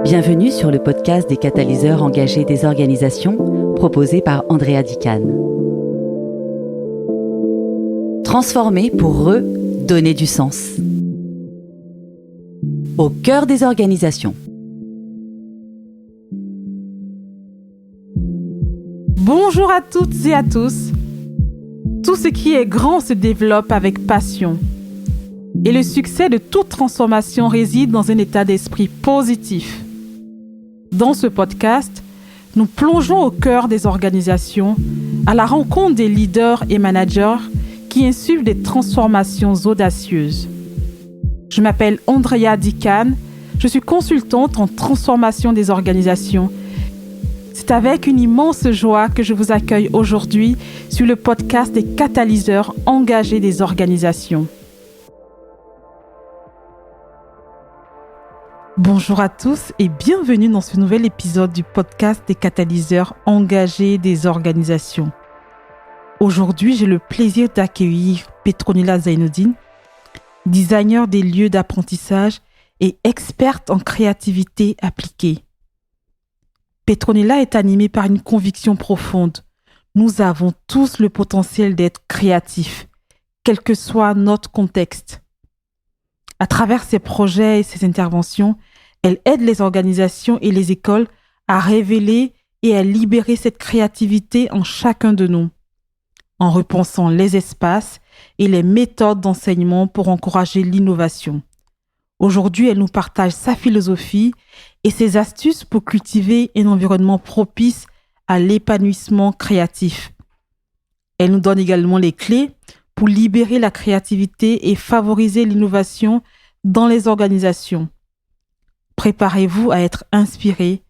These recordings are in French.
Bienvenue sur le podcast des catalyseurs engagés des organisations, proposé par Andrea Dicane. Transformer pour redonner du sens. Au cœur des organisations. Bonjour à toutes et à tous. Tout ce qui est grand se développe avec passion. Et le succès de toute transformation réside dans un état d'esprit positif. Dans ce podcast, nous plongeons au cœur des organisations, à la rencontre des leaders et managers qui insufflent des transformations audacieuses. Je m'appelle Andrea Dicane, je suis consultante en transformation des organisations. C'est avec une immense joie que je vous accueille aujourd'hui sur le podcast des catalyseurs engagés des organisations. Bonjour à tous et bienvenue dans ce nouvel épisode du podcast des catalyseurs engagés des organisations. Aujourd'hui, j'ai le plaisir d'accueillir Petronilla Zainoudine, designer des lieux d'apprentissage et experte en créativité appliquée. Petronilla est animée par une conviction profonde. Nous avons tous le potentiel d'être créatifs, quel que soit notre contexte. À travers ses projets et ses interventions, elle aide les organisations et les écoles à révéler et à libérer cette créativité en chacun de nous, en repensant les espaces et les méthodes d'enseignement pour encourager l'innovation. Aujourd'hui, elle nous partage sa philosophie et ses astuces pour cultiver un environnement propice à l'épanouissement créatif. Elle nous donne également les clés pour libérer la créativité et favoriser l'innovation dans les organisations. Préparez-vous à être inspirés.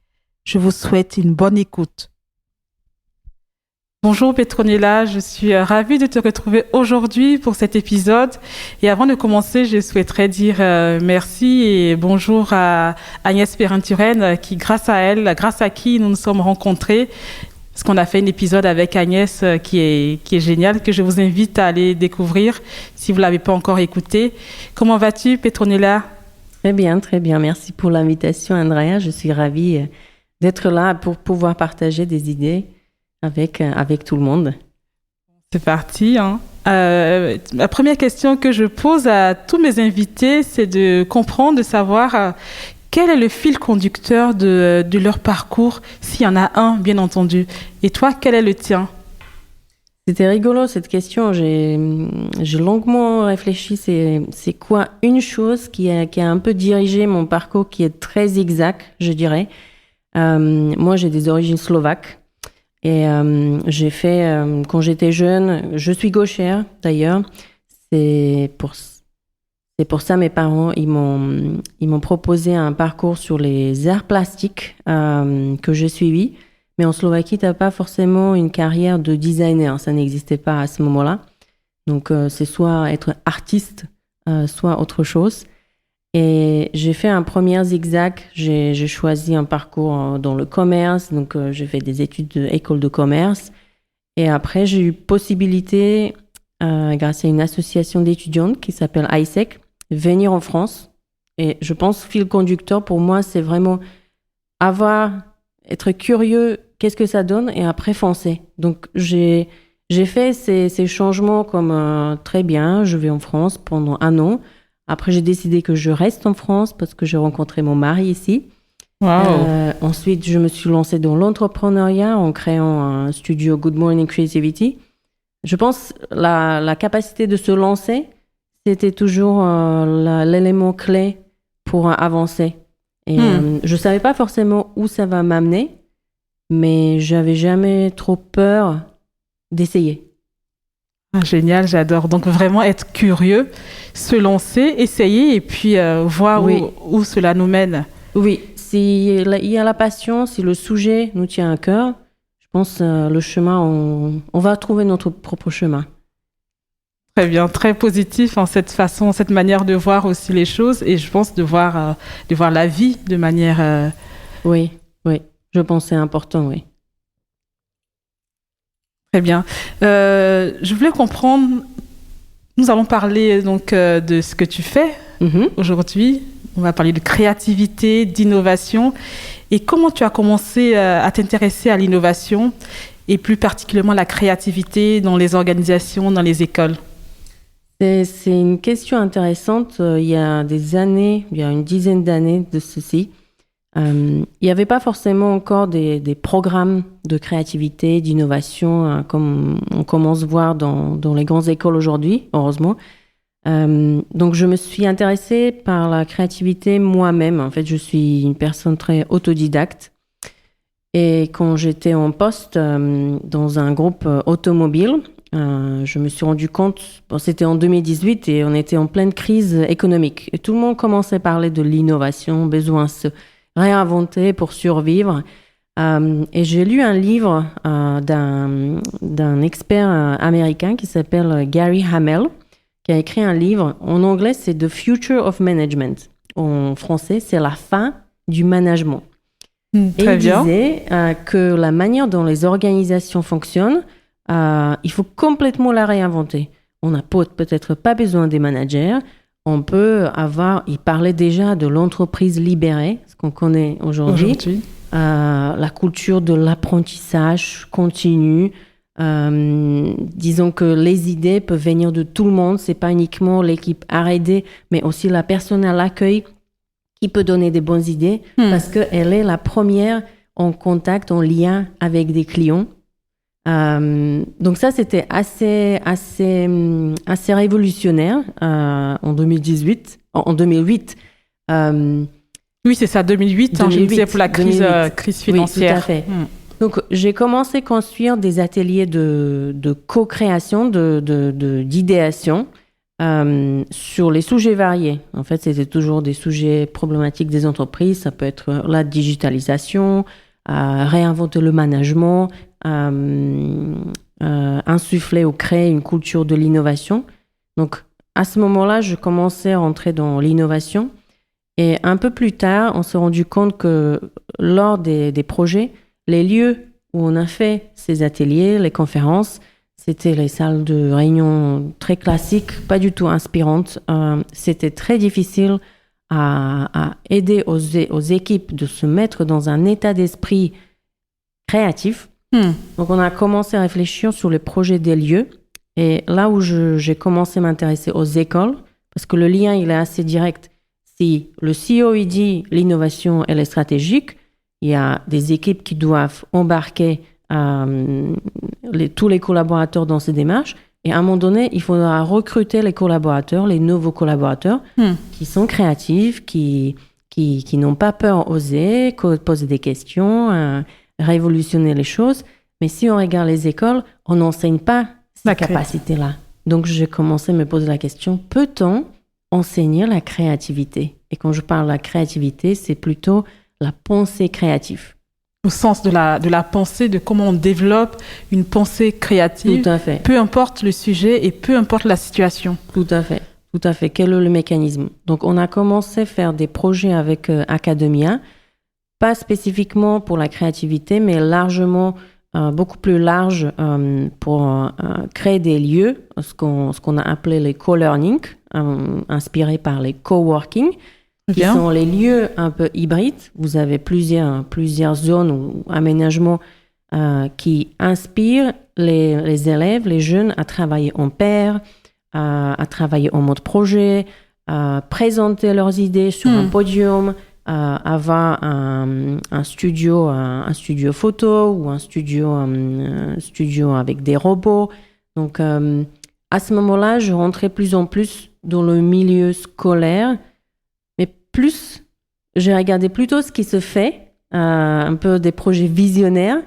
Je vous souhaite une bonne écoute. Bonjour Petronilla, je suis ravie de te retrouver aujourd'hui pour cet épisode. Et avant de commencer, je souhaiterais dire merci et bonjour à Agnès Perrin-Turenne qui, grâce à qui nous nous sommes rencontrés, parce qu'on a fait un épisode avec Agnès qui est génial, que je vous invite à aller découvrir si vous ne l'avez pas encore écouté. Comment vas-tu, Petronilla ? Très bien. Merci pour l'invitation, Andrea. Je suis ravie d'être là pour pouvoir partager des idées avec tout le monde. C'est parti. La première question que je pose à tous mes invités, c'est de comprendre, de savoir quel est le fil conducteur de leur parcours, s'il y en a un, bien entendu. Et toi, quel est le tien ? C'était rigolo cette question. J'ai longuement réfléchi. C'est quoi une chose qui a un peu dirigé mon parcours, qui est très zigzag, je dirais. Moi, j'ai des origines slovaques. Et j'ai fait, quand j'étais jeune, je suis gauchère d'ailleurs. C'est pour ça mes parents ils m'ont proposé un parcours sur les arts plastiques que j'ai suivi. Mais en Slovaquie, tu n'as pas forcément une carrière de designer. Ça n'existait pas à ce moment-là. Donc, c'est soit être artiste, soit autre chose. Et j'ai fait un premier zigzag. J'ai choisi un parcours dans le commerce. Donc, j'ai fait des études d'école de commerce. Et après, j'ai eu possibilité, grâce à une association d'étudiantes qui s'appelle ISEC, de venir en France. Et je pense que fil conducteur pour moi, c'est vraiment être curieux, qu'est-ce que ça donne, et après foncer. Donc, j'ai fait ces changements comme très bien. Je vais en France pendant 1 an. Après, j'ai décidé que je reste en France parce que j'ai rencontré mon mari ici. Wow. Ensuite, je me suis lancée dans l'entrepreneuriat en créant un studio Good Morning Creativity. Je pense la capacité de se lancer, c'était toujours l'élément clé pour avancer. Et je ne savais pas forcément où ça va m'amener, mais j'avais jamais trop peur d'essayer. Génial, j'adore. Donc vraiment être curieux, se lancer, essayer et puis voir où cela nous mène. Oui, s'il y a la passion, si le sujet nous tient à cœur, je pense le chemin, on va trouver notre propre chemin. Très bien, très positif en cette manière de voir aussi les choses et je pense de voir la vie de manière... Oui, je pense que c'est important, oui. Très bien. Je voulais comprendre, nous allons parler donc de ce que tu fais aujourd'hui, On va parler de créativité, d'innovation. Et comment tu as commencé à t'intéresser à l'innovation et plus particulièrement la créativité dans les organisations, dans les écoles? C'est une question intéressante. Il y a des années, il y a une dizaine d'années de ceci, il n'y avait pas forcément encore des programmes de créativité, d'innovation, comme on commence à voir dans les grandes écoles aujourd'hui, heureusement. Donc, je me suis intéressée par la créativité moi-même. En fait, je suis une personne très autodidacte. Et quand j'étais en poste dans un groupe automobile, je me suis rendu compte, c'était en 2018 et on était en pleine crise économique. Et tout le monde commençait à parler de l'innovation, besoin de se réinventer pour survivre. Et j'ai lu un livre d'un expert américain qui s'appelle Gary Hamel, qui a écrit un livre. En anglais, c'est The Future of Management. En français, c'est la fin du management. Et il disait que la manière dont les organisations fonctionnent, il faut complètement la réinventer. On n'a peut-être pas besoin des managers. On peut avoir... Il parlait déjà de l'entreprise libérée, ce qu'on connaît aujourd'hui. La culture de l'apprentissage continu. Disons que les idées peuvent venir de tout le monde. C'est pas uniquement l'équipe R&D, mais aussi la personne à l'accueil qui peut donner des bonnes idées parce qu'elle est la première en contact, en lien avec des clients. Donc ça, c'était assez révolutionnaire en 2008. Oui, c'est ça, 2008, je disais pour la crise financière. Oui, tout à fait. Donc, j'ai commencé à construire des ateliers de co-création, d'idéation sur les sujets variés. En fait, c'était toujours des sujets problématiques des entreprises. Ça peut être la digitalisation, réinventer le management, insuffler ou créer une culture de l'innovation. Donc, à ce moment-là, je commençais à rentrer dans l'innovation. Et un peu plus tard, on s'est rendu compte que lors des projets, les lieux où on a fait ces ateliers, les conférences, c'était les salles de réunion très classiques, pas du tout inspirantes. C'était très difficile à aider aux équipes de se mettre dans un état d'esprit créatif. Donc, on a commencé à réfléchir sur les projets des lieux. Et là où j'ai commencé à m'intéresser aux écoles, parce que le lien, il est assez direct. Si le CEO, il dit l'innovation, elle est stratégique, il y a des équipes qui doivent embarquer tous les collaborateurs dans ces démarches. Et à un moment donné, il faudra recruter les collaborateurs, les nouveaux collaborateurs qui sont créatifs, qui n'ont pas peur d'oser, poser des questions, révolutionner les choses. Mais si on regarde les écoles, on n'enseigne pas ces capacités-là. Donc, j'ai commencé à me poser la question, peut-on enseigner la créativité? Et quand je parle de la créativité, c'est plutôt la pensée créative. Au sens de la pensée, de comment on développe une pensée créative. Tout à fait. Peu importe le sujet et peu importe la situation. Tout à fait. Tout à fait. Quel est le mécanisme? Donc, on a commencé à faire des projets avec Academia, pas spécifiquement pour la créativité, mais largement, beaucoup plus large pour créer des lieux, ce qu'on a appelé les co-learning, inspirés par les co-working, qui sont les lieux un peu hybrides. Vous avez plusieurs zones ou aménagements qui inspirent les élèves, les jeunes à travailler en pair, à travailler en mode projet, à présenter leurs idées sur un podium, avoir un studio photo ou un studio avec des robots. Donc, à ce moment-là, je rentrais plus en plus dans le milieu scolaire, mais j'ai regardé plutôt ce qui se fait, un peu des projets visionnaires,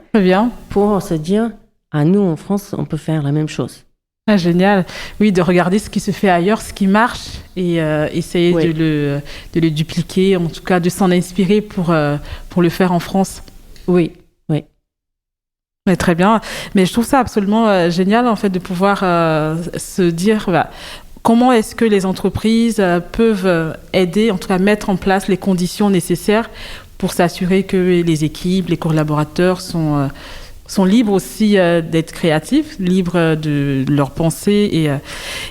pour se dire, nous, en France, on peut faire la même chose. Ah, génial. Oui, de regarder ce qui se fait ailleurs, ce qui marche, et essayer de le dupliquer, en tout cas de s'en inspirer pour le faire en France. Oui. Mais très bien. Mais je trouve ça absolument génial, en fait, de pouvoir se dire comment est-ce que les entreprises peuvent aider, en tout cas mettre en place les conditions nécessaires pour s'assurer que les équipes, les collaborateurs sont libres aussi d'être créatifs, libres de leur pensée.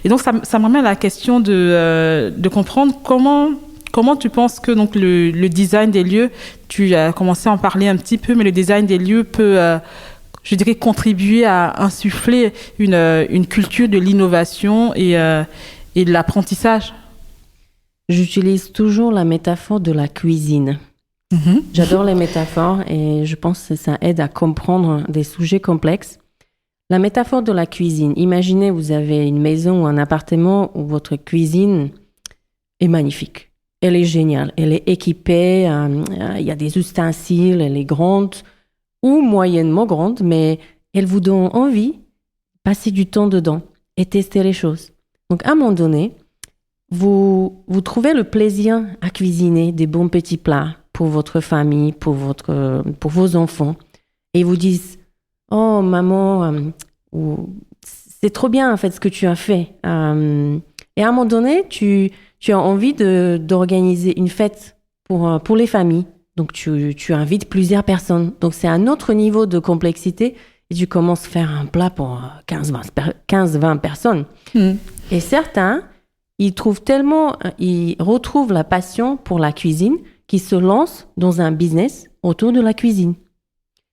Et donc, ça m'amène à la question de comprendre comment Comment tu penses que donc, le design des lieux, tu as commencé à en parler un petit peu, mais le design des lieux peut, je dirais, contribuer à insuffler une culture de l'innovation et de l'apprentissage? J'utilise toujours la métaphore de la cuisine. J'adore les métaphores et je pense que ça aide à comprendre des sujets complexes. La métaphore de la cuisine. Imaginez, vous avez une maison ou un appartement où votre cuisine est magnifique. Elle est géniale. Elle est équipée. Il y a des ustensiles. Elle est grande ou moyennement grande, mais elle vous donne envie de passer du temps dedans et tester les choses. Donc, à un moment donné, vous trouvez le plaisir à cuisiner des bons petits plats pour votre famille, pour vos enfants. Et ils vous disent « Oh, maman, c'est trop bien en fait ce que tu as fait. » Et à un moment donné, tu as envie d'organiser une fête pour les familles. Donc, tu invites plusieurs personnes. Donc, c'est un autre niveau de complexité. Et tu commences à faire un plat pour 15-20 personnes. Et certains, ils retrouvent la passion pour la cuisine qu'ils se lancent dans un business autour de la cuisine.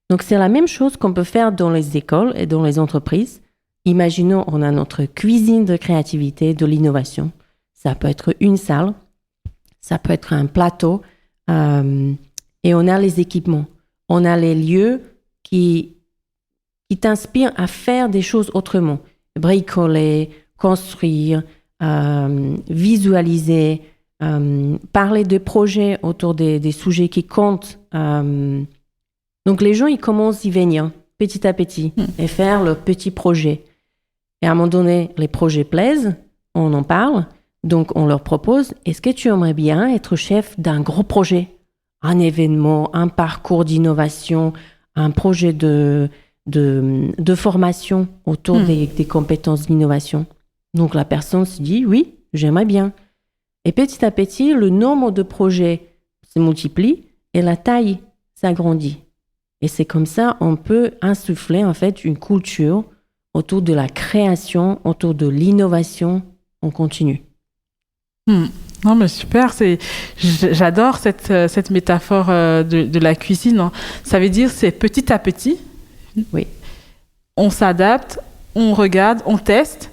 Donc, c'est la même chose qu'on peut faire dans les écoles et dans les entreprises. Imaginons, on a notre cuisine de créativité, de l'innovation. Ça peut être une salle, ça peut être un plateau, et on a les équipements. On a les lieux qui t'inspirent à faire des choses autrement. Bricoler, construire, visualiser, parler de projets autour des sujets qui comptent. Donc les gens, ils commencent à y venir petit à petit et faire leurs petits projets. Et à un moment donné, les projets plaisent, on en parle, donc on leur propose, est-ce que tu aimerais bien être chef d'un gros projet? Un événement, un parcours d'innovation, un projet de formation autour des compétences d'innovation. Donc la personne se dit, oui, j'aimerais bien. Et petit à petit, le nombre de projets se multiplie et la taille s'agrandit. Et c'est comme ça, on peut insuffler en fait une culture autour de la création, autour de l'innovation en continu. Non, mais super, j'adore cette métaphore de la cuisine. Hein. Ça veut dire c'est petit à petit. Oui. On s'adapte, on regarde, on teste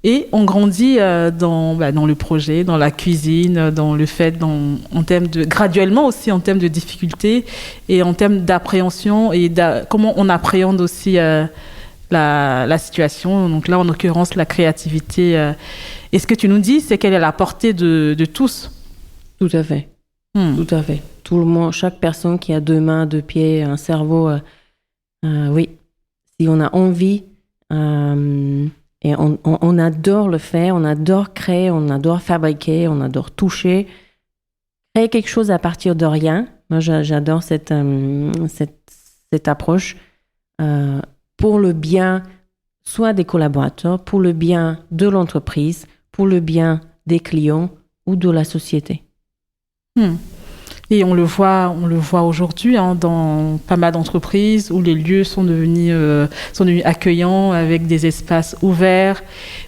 et on grandit dans le projet, dans la cuisine, dans le fait, en termes graduellement aussi en termes de difficultés et en termes d'appréhension et comment on appréhende aussi la situation. Donc là, en l'occurrence, la créativité. Et ce que tu nous dis, c'est qu'elle est à la portée de tous. Tout à fait. Tout à fait. Tout le monde, chaque personne qui a 2 mains, 2 pieds, un cerveau, oui. Si on a envie, et on adore le faire, on adore créer, on adore fabriquer, on adore toucher, créer quelque chose à partir de rien. Moi, j'adore cette approche pour le bien, soit des collaborateurs, pour le bien de l'entreprise, pour le bien des clients ou de la société. Et on le voit aujourd'hui dans pas mal d'entreprises où les lieux sont devenus accueillants avec des espaces ouverts.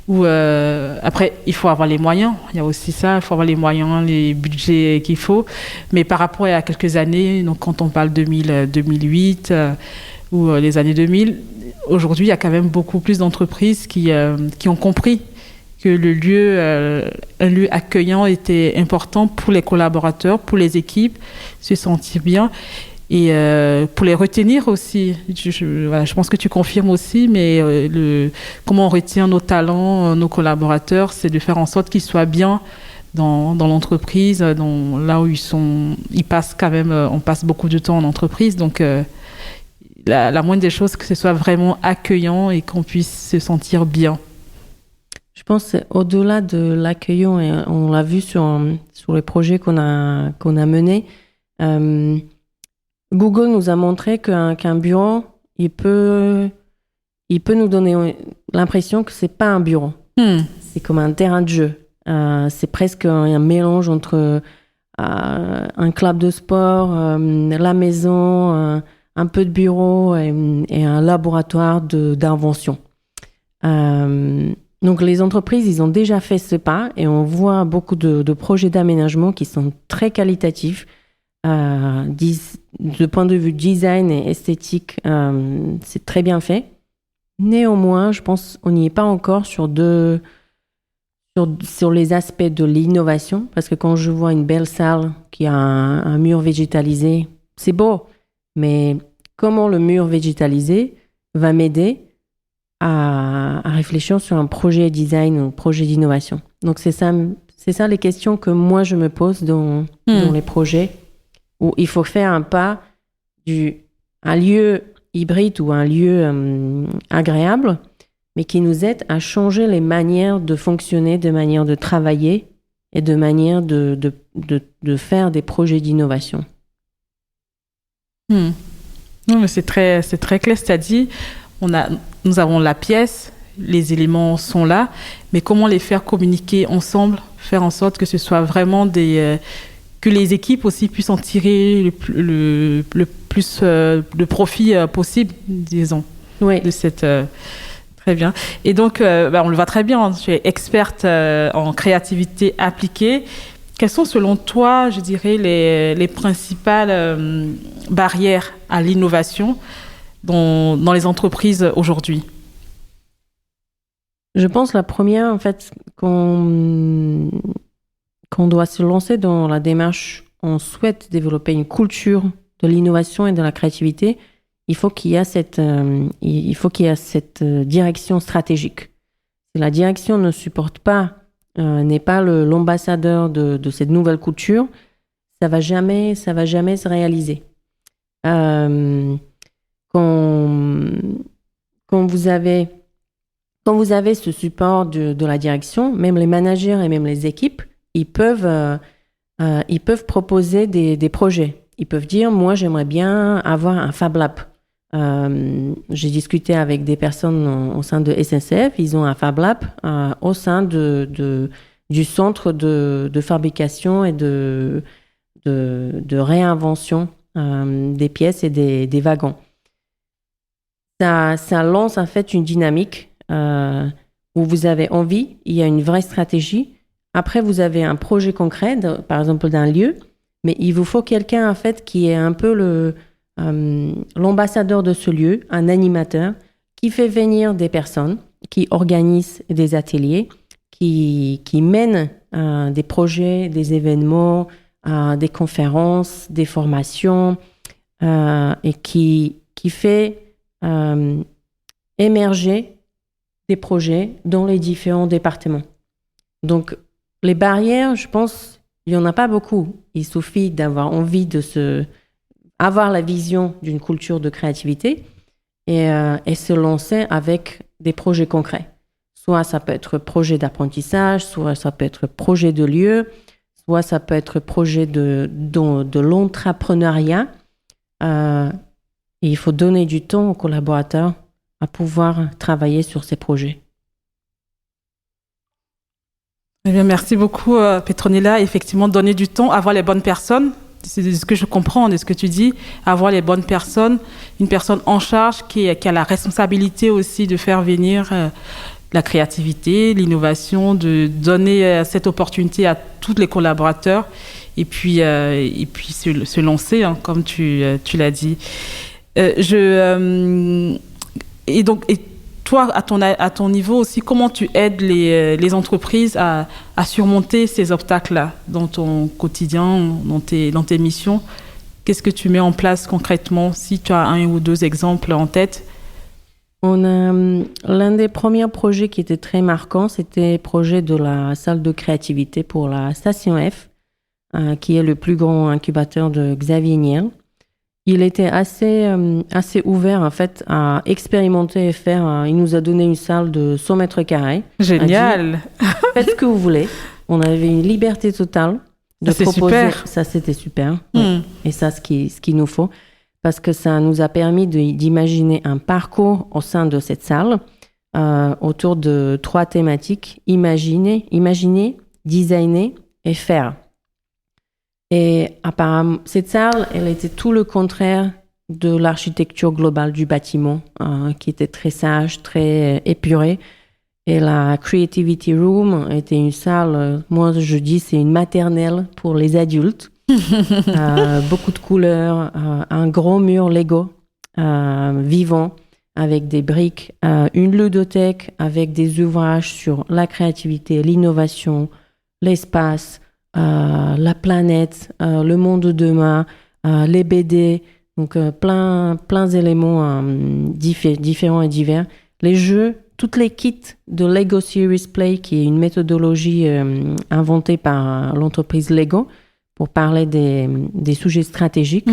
Où après, il faut avoir les moyens. Il y a aussi ça, il faut avoir les moyens, les budgets qu'il faut. Mais par rapport à quelques années, donc quand on parle 2008 ou les années 2000, aujourd'hui, il y a quand même beaucoup plus d'entreprises qui ont compris que un lieu accueillant était important pour les collaborateurs, pour les équipes, se sentir bien et pour les retenir aussi. Je pense que tu confirmes aussi, mais comment on retient nos talents, nos collaborateurs, c'est de faire en sorte qu'ils soient bien dans l'entreprise, là où ils passent quand même, on passe beaucoup de temps en entreprise, donc la moindre des choses, que ce soit vraiment accueillant et qu'on puisse se sentir bien. Je pense que c'est au-delà de l'accueillant, et on l'a vu sur les projets qu'on a menés. Google nous a montré qu'un bureau, il peut nous donner l'impression que c'est pas un bureau. C'est comme un terrain de jeu. C'est presque un mélange entre un club de sport, la maison, un peu de bureau et un laboratoire d'invention. Donc les entreprises, ils ont déjà fait ce pas et on voit beaucoup de projets d'aménagement qui sont très qualitatifs. De point de vue design et esthétique, c'est très bien fait. Néanmoins, je pense qu'on n'y est pas encore sur les aspects de l'innovation, parce que quand je vois une belle salle qui a un mur végétalisé, c'est beau, mais comment le mur végétalisé va m'aider à réfléchir sur un projet design ou un projet d'innovation. Donc c'est ça les questions que moi je me pose dans les projets, où il faut faire un pas un lieu hybride ou un lieu agréable, mais qui nous aide à changer les manières de fonctionner, de manière de travailler et de manière de faire des projets d'innovation. Non, mais c'est très clair, c'est-à-dire nous avons la pièce, les éléments sont là, mais comment les faire communiquer ensemble, faire en sorte que ce soit vraiment que les équipes aussi puissent en tirer le plus de profit possible, disons, de cette... Très bien. Et donc, on le voit très bien, tu es experte en créativité appliquée. Quelles sont, selon toi, je dirais, les principales barrières à l'innovation dans les entreprises aujourd'hui? Je pense la première, en fait, qu'on doit se lancer dans la démarche, on souhaite développer une culture de l'innovation et de la créativité, il faut qu'il y ait cette direction stratégique. Si la direction ne supporte pas, n'est pas l'ambassadeur de cette nouvelle culture, ça va jamais se réaliser. Quand vous avez ce support de la direction, même les managers et même les équipes, ils peuvent proposer des projets. Ils peuvent dire, moi, j'aimerais bien avoir un Fab Lab. J'ai discuté avec des personnes au sein de SNCF, ils ont un Fab Lab au sein du centre de fabrication et de réinvention des pièces et des wagons. Ça lance en fait une dynamique où vous avez envie, il y a une vraie stratégie. Après, vous avez un projet concret, par exemple d'un lieu, mais il vous faut quelqu'un en fait qui est un peu l'ambassadeur de ce lieu, un animateur qui fait venir des personnes, qui organise des ateliers, qui mène des projets, des événements, des conférences, des formations et qui fait émerger des projets dans les différents départements. Donc, les barrières, je pense, il n'y en a pas beaucoup. Il suffit d'avoir envie avoir la vision d'une culture de créativité et se lancer avec des projets concrets. Soit ça peut être projet d'apprentissage, soit ça peut être projet de lieu, soit ça peut être projet de l'entrepreneuriat. Et il faut donner du temps aux collaborateurs à pouvoir travailler sur ces projets. Eh bien, merci beaucoup, Petronilla. Effectivement, donner du temps, avoir les bonnes personnes. C'est ce que je comprends de ce que tu dis. Avoir les bonnes personnes, une personne en charge qui a la responsabilité aussi de faire venir la créativité, l'innovation, de donner cette opportunité à tous les collaborateurs et puis se lancer, hein, comme tu l'as dit. Et toi, à ton niveau aussi, comment tu aides les entreprises à surmonter ces obstacles-là dans ton quotidien, dans tes missions? Qu'est-ce que tu mets en place concrètement, si tu as un ou deux exemples en tête? L'un des premiers projets qui était très marquant, c'était le projet de la salle de créativité pour la Station F, qui est le plus grand incubateur de Xavier Niel. Il était assez ouvert en fait à expérimenter et faire. Il nous a donné une salle de 100 mètres carrés. Génial. Faites ce que vous voulez. On avait une liberté totale de proposer. Super. Ça, c'était super. Ouais. Et ça, ce qu'il nous faut, parce que ça nous a permis d'imaginer un parcours au sein de cette salle autour de 3 thématiques: imaginer, designer et faire. Et apparemment, cette salle, elle était tout le contraire de l'architecture globale du bâtiment, qui était très sage, très épurée. Et la Creativity Room était une salle, moi je dis c'est une maternelle pour les adultes. Beaucoup de couleurs, un gros mur Lego vivant avec des briques, une ludothèque avec des ouvrages sur la créativité, l'innovation, l'espace, la planète, le monde de demain, les BD, donc plein d'éléments différents et divers. Les jeux, toutes les kits de Lego Serious Play, qui est une méthodologie inventée par l'entreprise Lego pour parler des sujets stratégiques.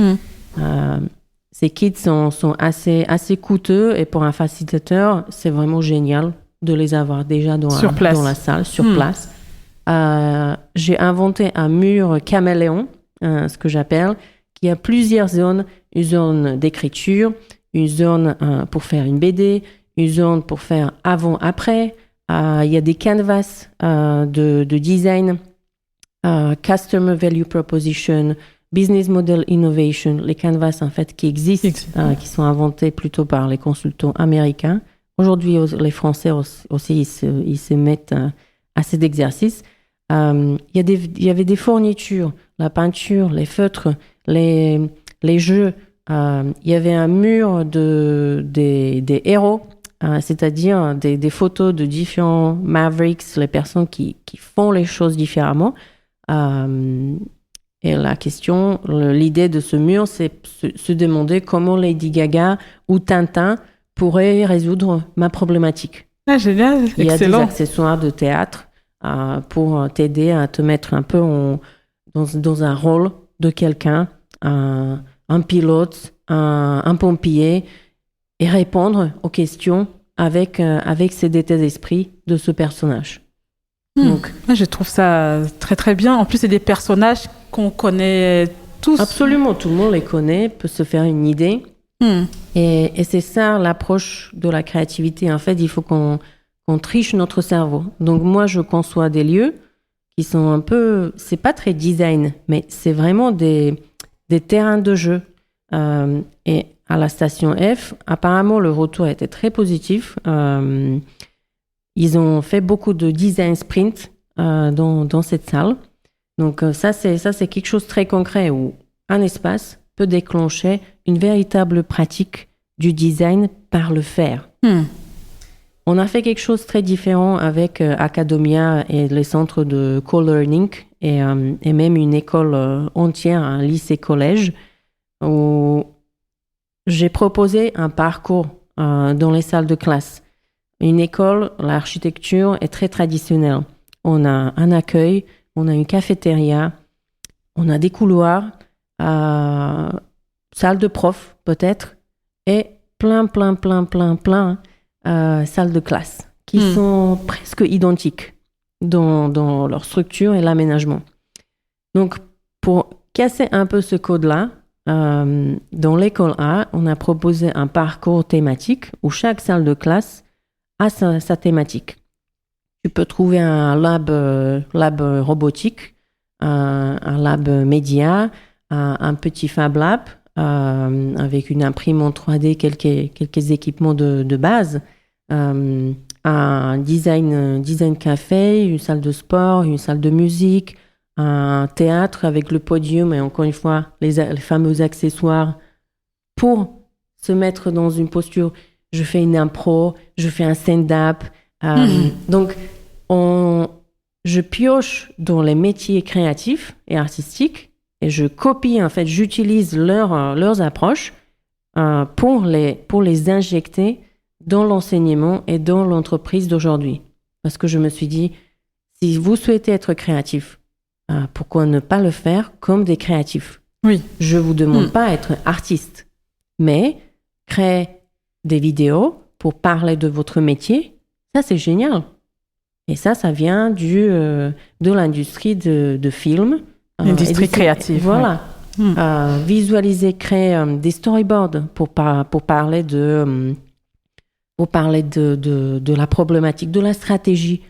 Ces kits sont assez coûteux et pour un facilitateur, c'est vraiment génial de les avoir déjà dans la salle, sur place. J'ai inventé un mur caméléon, ce que j'appelle, qui a plusieurs zones. Une zone d'écriture, une zone pour faire une BD, une zone pour faire avant-après. Il y a des canvas de design, Customer Value Proposition, Business Model Innovation, les canvas en fait qui existent, qui sont inventés plutôt par les consultants américains. Aujourd'hui, les Français aussi, ils se mettent à cet exercice. Il y avait des fournitures, la peinture, les feutres, les jeux. Il y avait un mur des héros, c'est-à-dire des photos de différents Mavericks, les personnes qui font les choses différemment. Et la question, l'idée de ce mur, c'est se demander comment Lady Gaga ou Tintin pourraient résoudre ma problématique. Ah, génial, Il y a excellent. des accessoires de théâtre pour t'aider à te mettre un peu dans un rôle de quelqu'un, un pilote, un pompier, et répondre aux questions avec cet état d'esprit de ce personnage. Donc, je trouve ça très très bien. En plus, c'est des personnages qu'on connaît tous. Absolument, tout le monde les connaît, peut se faire une idée. Et c'est ça l'approche de la créativité. En fait, il faut qu'on triche notre cerveau. Donc moi, je conçois des lieux qui sont un peu... C'est pas très design, mais c'est vraiment des terrains de jeu. Et à la station F, apparemment, le retour a été très positif. Ils ont fait beaucoup de design sprint dans cette salle. Donc ça, c'est quelque chose de très concret où un espace peut déclencher une véritable pratique du design par le faire. On a fait quelque chose de très différent avec Academia et les centres de co-learning et même une école entière, un lycée-collège, où j'ai proposé un parcours dans les salles de classe. Une école, l'architecture est très traditionnelle. On a un accueil, on a une cafétéria, on a des couloirs, salle de prof peut-être, et plein salles de classe qui sont presque identiques dans leur structure et l'aménagement. Donc, pour casser un peu ce code-là, dans l'école A, on a proposé un parcours thématique où chaque salle de classe a sa thématique. Tu peux trouver un lab robotique, un lab média, un petit Fab Lab avec une imprimante 3D, quelques équipements de base, un design café, une salle de sport, une salle de musique, un théâtre avec le podium et encore une fois les fameux accessoires pour se mettre dans une posture. Je fais une impro, je fais un stand-up. Donc, je pioche dans les métiers créatifs et artistiques et je copie, en fait, j'utilise leurs approches pour les injecter dans l'enseignement et dans l'entreprise d'aujourd'hui. Parce que je me suis dit, si vous souhaitez être créatif, pourquoi ne pas le faire comme des créatifs? Oui. Je ne vous demande pas d'être artiste, mais créer des vidéos pour parler de votre métier, ça c'est génial. Et ça vient de l'industrie de film. L'industrie créative. Voilà. Oui. Visualiser, créer des storyboards pour parler de la problématique, de la stratégie.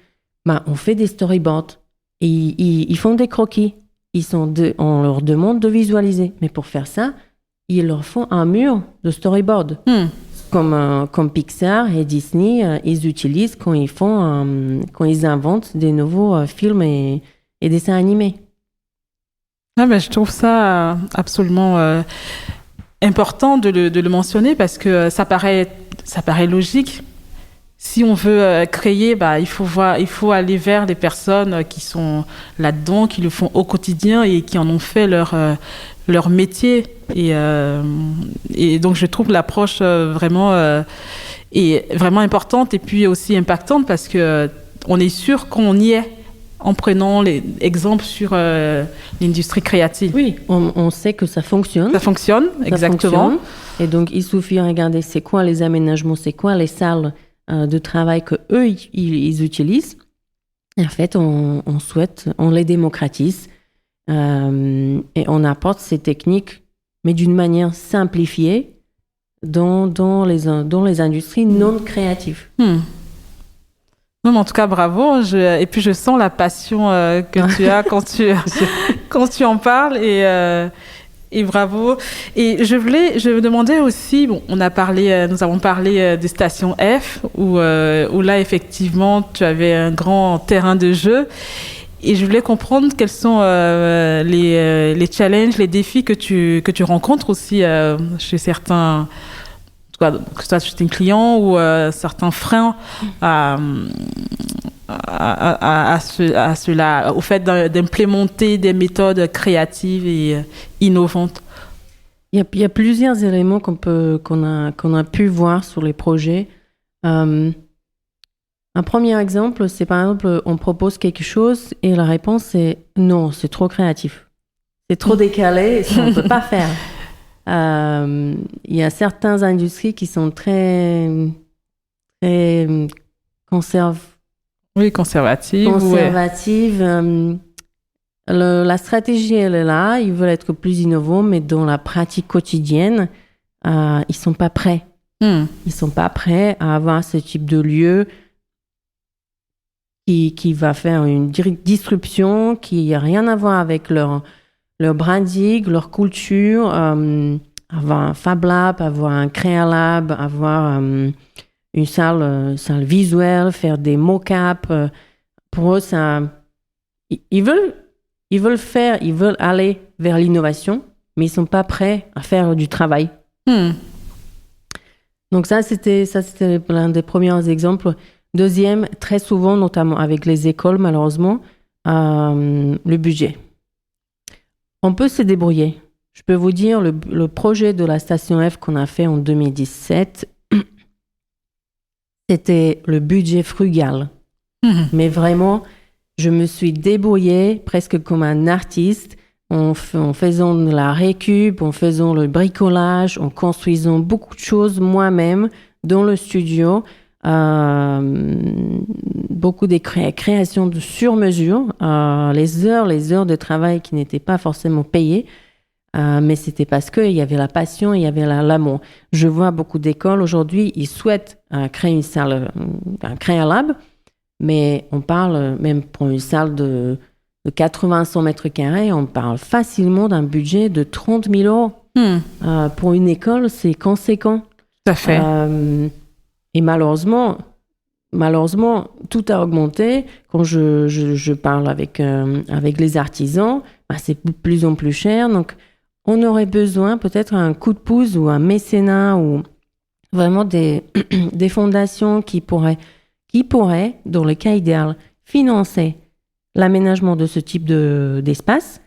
On fait des storyboards. Et ils font des croquis. On leur demande de visualiser. Mais pour faire ça, ils leur font un mur de storyboard. comme Pixar et Disney, ils utilisent quand ils inventent des nouveaux films et dessins animés. Ah ben, je trouve ça absolument important de le mentionner parce que ça paraît logique. Si on veut créer, il faut aller vers les personnes qui sont là-dedans, qui le font au quotidien et qui en ont fait leur métier. Et donc, je trouve l'approche est vraiment importante et puis aussi impactante parce que on est sûr qu'on y est en prenant les exemples sur l'industrie créative. Oui, on sait que ça fonctionne. Ça fonctionne, exactement. Fonctionne. Et donc, il suffit de regarder c'est quoi les aménagements, c'est quoi les salles de travail que eux ils utilisent. Et en fait, on les démocratise et on apporte ces techniques, mais d'une manière simplifiée dans les industries non créatives. Non, mais en tout cas, bravo. Et puis, je sens la passion que tu as quand tu en parles. Et bravo. Et je me demandais aussi, nous avons parlé des stations F, où là, effectivement, tu avais un grand terrain de jeu. Et je voulais comprendre quels sont les challenges, les défis que tu rencontres aussi chez certains, que ce soit chez tes clients ou certains freins à cela, au fait d'implémenter des méthodes créatives et innovantes. Il y a plusieurs éléments qu'on a pu voir sur les projets. Un premier exemple, c'est par exemple, on propose quelque chose et la réponse est non, c'est trop créatif. C'est trop décalé et ça, on ne peut pas faire. Il y a certaines industries qui sont très conservative. La stratégie, elle est là. Ils veulent être plus innovants, mais dans la pratique quotidienne, ils sont pas prêts. Ils sont pas prêts à avoir ce type de lieu qui va faire une disruption qui n'a rien à voir avec leur branding, leur culture. Avoir un Fab Lab, avoir un Créa Lab, avoir une salle visuelle, faire des mock-ups. Pour eux, ils veulent aller vers l'innovation, mais ils sont pas prêts à faire du travail. Donc ça, c'était l'un des premiers exemples. Deuxième, très souvent, notamment avec les écoles, malheureusement, le budget. On peut se débrouiller. Je peux vous dire, le projet de la station F qu'on a fait en 2017, c'était le budget frugal. Mais vraiment, je me suis débrouillée presque comme un artiste en faisant de la récup, en faisant le bricolage, en construisant beaucoup de choses moi-même dans le studio. Beaucoup de créations de sur-mesure, les heures de travail qui n'étaient pas forcément payées. Mais c'était parce qu'il y avait la passion, il y avait l'amour. Je vois beaucoup d'écoles aujourd'hui, ils souhaitent créer une salle, un Créa Lab, mais on parle, même pour une salle de 80-100 mètres carrés, on parle facilement d'un budget de 30 000 €. Pour une école, c'est conséquent. Tout à fait. Et malheureusement, tout a augmenté. Quand je parle avec les artisans, c'est de plus en plus cher. Donc, on aurait besoin peut-être un coup de pouce ou un mécénat ou vraiment des fondations qui pourraient, dans le cas idéal, financer l'aménagement de ce type d'espace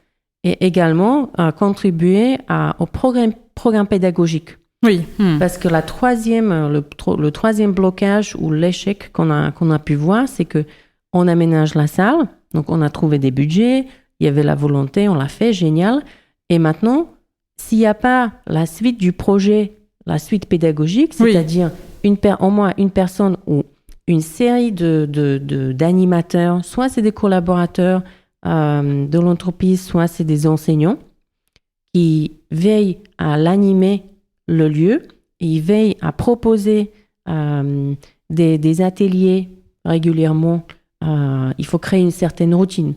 et également contribuer au programme pédagogique. Oui. Parce que le troisième blocage ou l'échec qu'on a pu voir, c'est que on aménage la salle, donc on a trouvé des budgets, il y avait la volonté, on l'a fait, génial. Et maintenant, s'il n'y a pas la suite du projet, la suite pédagogique, c'est-à-dire au moins une personne ou une série d'animateurs, soit c'est des collaborateurs de l'entreprise, soit c'est des enseignants qui veillent à l'animer le lieu, et ils veillent à proposer des ateliers régulièrement. Il faut créer une certaine routine.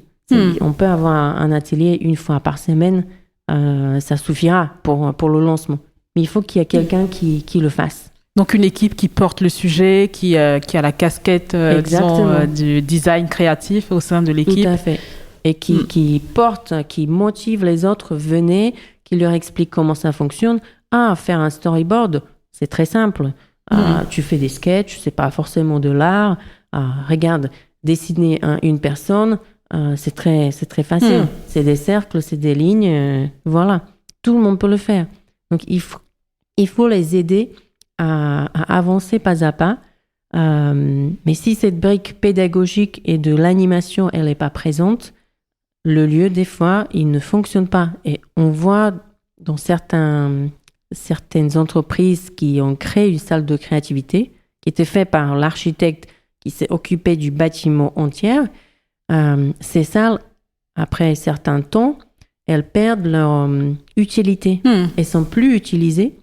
On peut avoir un atelier une fois par semaine, ça suffira pour le lancement. Mais il faut qu'il y ait quelqu'un qui le fasse. Donc une équipe qui porte le sujet, qui a la casquette du design créatif au sein de l'équipe. Tout à fait. Et qui porte, qui motive les autres, venez, qui leur explique comment ça fonctionne. Faire un storyboard, c'est très simple. Tu fais des sketchs, c'est pas forcément de l'art. Regarde, dessiner une personne, c'est très facile. C'est des cercles, c'est des lignes, voilà. Tout le monde peut le faire. Donc il faut les aider à avancer pas à pas. Mais si cette brique pédagogique et de l'animation, elle n'est pas présente, le lieu, des fois, il ne fonctionne pas. Et on voit dans certaines entreprises qui ont créé une salle de créativité, qui était faite par l'architecte qui s'est occupé du bâtiment entier. Ces salles, après un certain temps, elles perdent leur utilité. Elles sont plus utilisées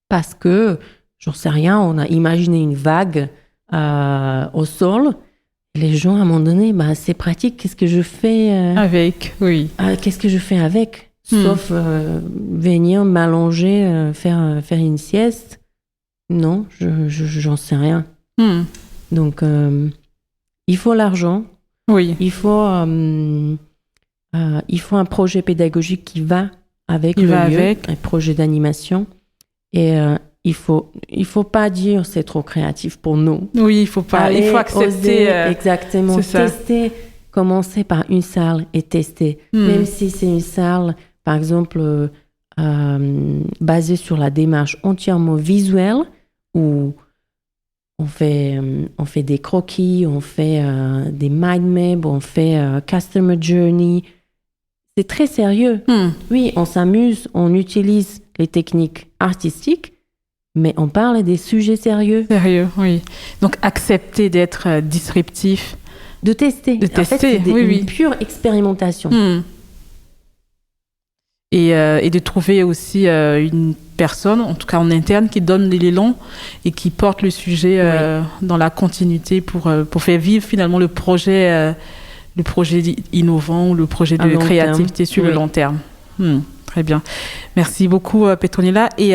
parce que, j'en sais rien, on a imaginé une vague au sol. Les gens, à un moment donné, c'est pratique. Qu'est-ce que je fais avec, oui. Qu'est-ce que je fais avec sauf venir m'allonger, faire une sieste. Non, j'en sais rien. Donc, il faut l'argent. Oui. Il faut un projet pédagogique qui va avec le lieu, un projet d'animation. Et il faut pas dire c'est trop créatif pour nous. Oui, il faut pas. Il faut accepter. Exactement. Tester. Commencer par une salle et tester. Même si c'est une salle, par exemple, basée sur la démarche entièrement visuelle, où on fait des croquis, on fait des mind maps, on fait customer journey. C'est très sérieux. Oui, on s'amuse, on utilise les techniques artistiques, mais on parle des sujets sérieux. Sérieux, oui. Donc, accepter d'être disruptif. De tester. En fait, c'est une pure expérimentation. Et de trouver aussi une personne, en tout cas en interne, qui donne l'élan et qui porte le sujet dans la continuité pour faire vivre finalement le projet innovant ou le projet de créativité sur le long terme. Très bien. Merci beaucoup, Petronilla. Et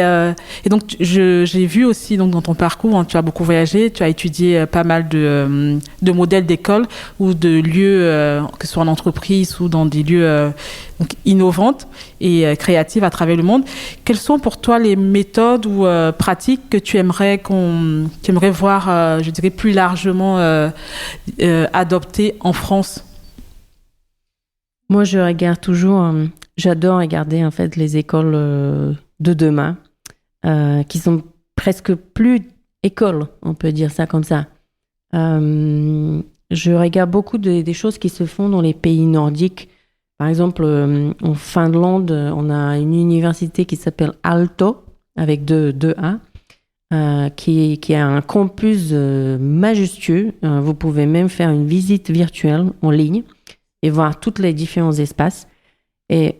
donc, j'ai vu aussi donc, dans ton parcours, tu as beaucoup voyagé, tu as étudié pas mal de modèles d'école ou de lieux, que ce soit en entreprise ou dans des lieux donc, innovantes et créatives à travers le monde. Quelles sont pour toi les méthodes ou pratiques que tu aimerais voir, je dirais, plus largement adoptées en France? Moi, je regarde toujours... J'adore regarder en fait les écoles de demain qui sont presque plus écoles, on peut dire ça comme ça. Je regarde beaucoup des choses qui se font dans les pays nordiques. Par exemple, en Finlande, on a une université qui s'appelle Aalto avec deux A, qui a un campus majestueux. Vous pouvez même faire une visite virtuelle en ligne et voir tous les différents espaces. Et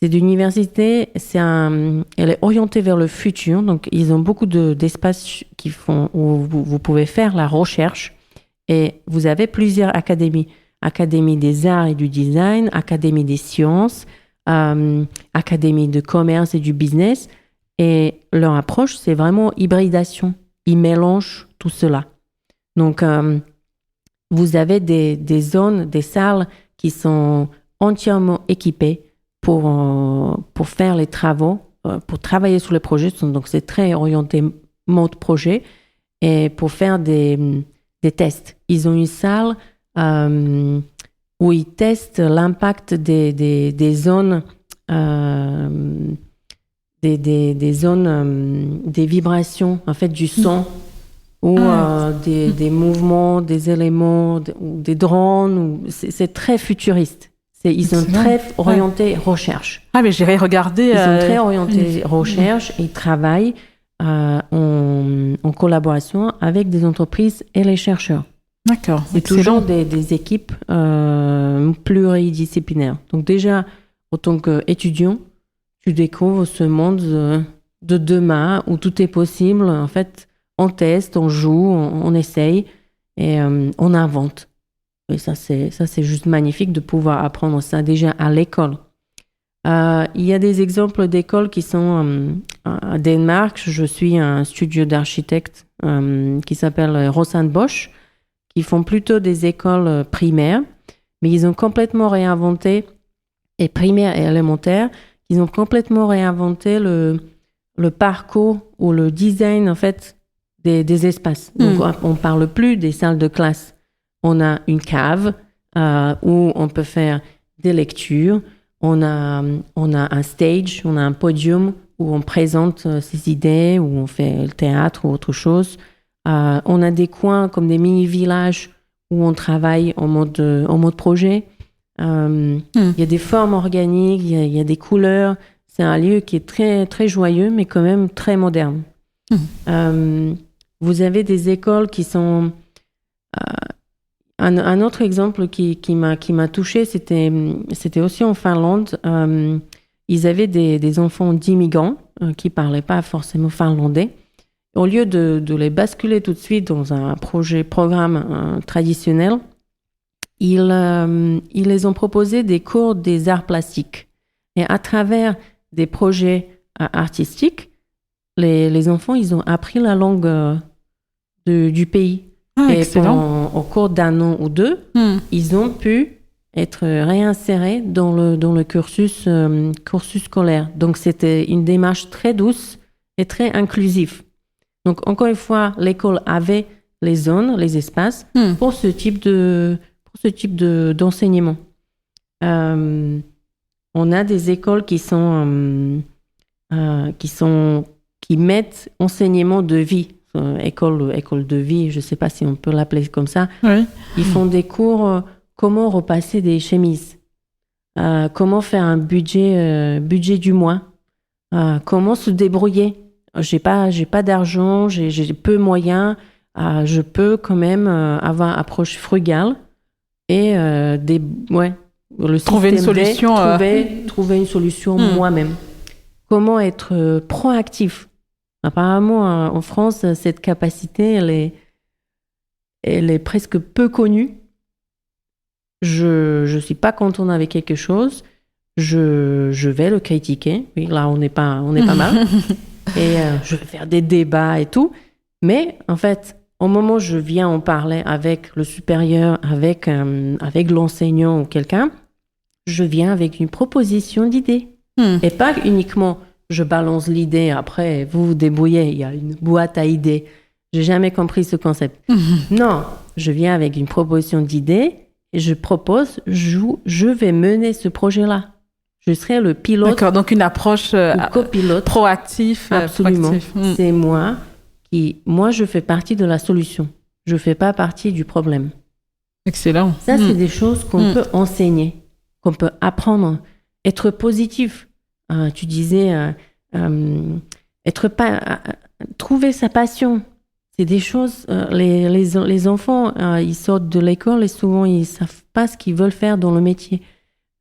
cette université, elle est orientée vers le futur. Donc, ils ont beaucoup d'espaces où vous pouvez faire la recherche. Et vous avez plusieurs académies. Académie des arts et du design, Académie des sciences, Académie de commerce et du business. Et leur approche, c'est vraiment hybridation. Ils mélangent tout cela. Donc, vous avez des zones, des salles qui sont entièrement équipées pour faire les travaux, pour travailler sur les projets. Donc, c'est très orienté mode projet et pour faire des tests. Ils ont une salle où ils testent l'impact des zones, des zones, des vibrations, en fait, du son ou des mouvements, des éléments, ou des drones. C'est très futuriste. Ils sont très orientés recherche. Ah, mais j'irai regarder. Ils sont très orientés recherche et ils travaillent en collaboration avec des entreprises et les chercheurs. D'accord. C'est toujours des équipes pluridisciplinaires. Donc déjà, en tant qu'étudiant, tu découvres ce monde de demain où tout est possible. En fait, on teste, on joue, on essaye et on invente. Et ça, c'est juste magnifique de pouvoir apprendre ça déjà à l'école. Il y a des exemples d'écoles qui sont à Danemark. Je suis un studio d'architectes qui s'appelle Rosan Bosch, qui font plutôt des écoles primaires, mais ils ont complètement réinventé, et primaire et élémentaire, ils ont complètement réinventé le parcours ou le design en fait des espaces. Donc on parle plus des salles de classe. On a une cave où on peut faire des lectures. On a un stage, on a un podium où on présente ses idées, où on fait le théâtre ou autre chose. On a des coins comme des mini-villages où on travaille en mode projet. Il y a des formes organiques, il y a des couleurs. C'est un lieu qui est très, très joyeux, mais quand même très moderne. Vous avez des écoles qui sont... Un autre exemple qui m'a touchée, c'était aussi en Finlande. Ils avaient des enfants d'immigrants qui ne parlaient pas forcément finlandais. Au lieu de les basculer tout de suite dans un programme traditionnel, ils les ont proposé des cours des arts plastiques. Et à travers des projets artistiques, les enfants, ils ont appris la langue du pays. Et excellent. au cours d'un an ou deux, ils ont pu être réinsérés dans le cursus scolaire. Donc, c'était une démarche très douce et très inclusive. Donc, encore une fois, l'école avait les zones, les espaces pour ce type d'enseignement. On a des écoles qui mettent enseignement de vie. École de vie, je ne sais pas si on peut l'appeler comme ça. Oui. Ils font des cours comment repasser des chemises, comment faire un budget du mois, comment se débrouiller. J'ai pas d'argent, j'ai peu de moyens, je peux quand même avoir une approche frugale et trouver une solution. Trouver une solution moi-même. Comment être proactif. Apparemment, en France, cette capacité, elle est presque peu connue. Je suis pas contente avec quelque chose, je vais le critiquer. Oui, là, on est pas mal. Et je vais faire des débats et tout. Mais en fait, au moment où je viens en parler avec le supérieur, avec l'enseignant ou quelqu'un, je viens avec une proposition d'idée. Et pas uniquement... je balance l'idée, après, vous vous débrouillez, il y a une boîte à idées. J'ai jamais compris ce concept. Non, je viens avec une proposition d'idée et je propose, je vais mener ce projet-là. Je serai le pilote. D'accord, donc une approche copilote. Proactif. Absolument. C'est moi, je fais partie de la solution. Je fais pas partie du problème. Excellent. Ça, c'est des choses qu'on peut enseigner, qu'on peut apprendre, être positif. Tu disais trouver sa passion. C'est des choses. Les enfants, ils sortent de l'école et souvent ils savent pas ce qu'ils veulent faire dans le métier,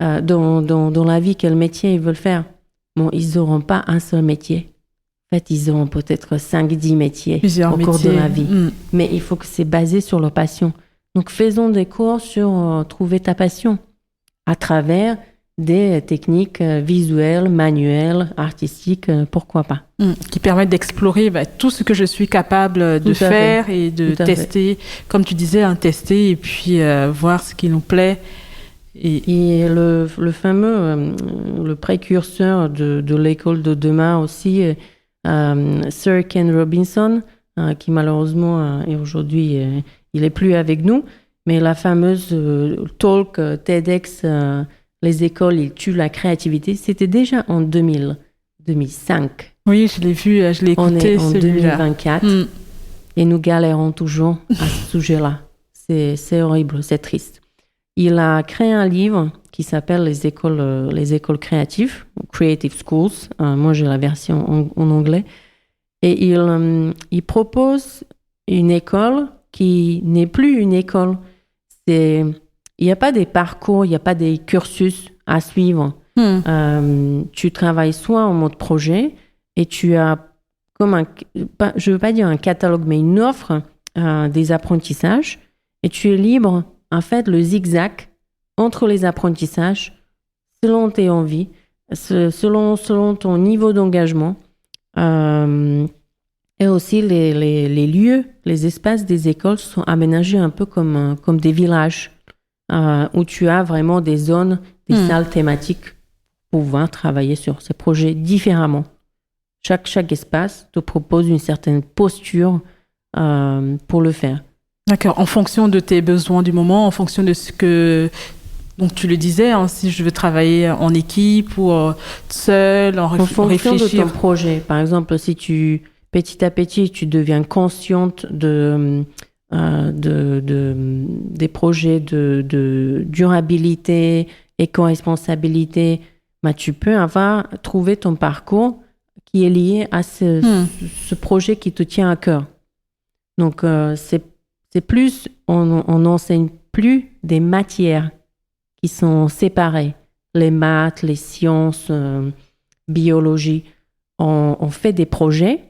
dans la vie. Quel métier ils veulent faire. Bon, ils auront pas un seul métier. En fait, ils auront peut-être 5-10 métiers au cours de la vie. Mais il faut que c'est basé sur leur passion. Donc, faisons des cours sur trouver ta passion à travers des techniques visuelles, manuelles, artistiques, pourquoi pas. Qui permettent d'explorer tout ce que je suis capable de faire et de tester, comme tu disais, tester et puis voir ce qui nous plaît. Et le fameux, le précurseur de l'école de demain aussi, Sir Ken Robinson, qui malheureusement est aujourd'hui, il n'est plus avec nous, mais la fameuse talk TEDx, les écoles, ils tuent la créativité. C'était déjà en 2005. Oui, je l'ai vu, je l'ai écouté. On est en 2024 et nous galérons toujours à ce sujet-là. C'est horrible, c'est triste. Il a créé un livre qui s'appelle les écoles créatives, Creative Schools. Moi, j'ai la version en anglais. Et il propose une école qui n'est plus une école. Il n'y a pas des parcours, il n'y a pas des cursus à suivre. Tu travailles soit en mode projet et tu as comme je ne veux pas dire un catalogue, mais une offre des apprentissages et tu es libre, en fait, le zigzag entre les apprentissages selon tes envies. selon ton niveau d'engagement. Et aussi, les lieux, les espaces des écoles sont aménagés un peu comme des villages où tu as vraiment des zones, des salles thématiques pour pouvoir travailler sur ces projets différemment. Chaque espace te propose une certaine posture pour le faire. D'accord, en fonction de tes besoins du moment, en fonction de ce que... Donc tu le disais, si je veux travailler en équipe ou seul, en fonction réfléchir. De ton projet. Par exemple, si petit à petit, tu deviens consciente des projets de durabilité, éco-responsabilité, tu peux trouver ton parcours qui est lié à ce projet qui te tient à cœur. Donc, c'est plus, on n'enseigne plus des matières qui sont séparées. Les maths, les sciences, biologie. On fait des projets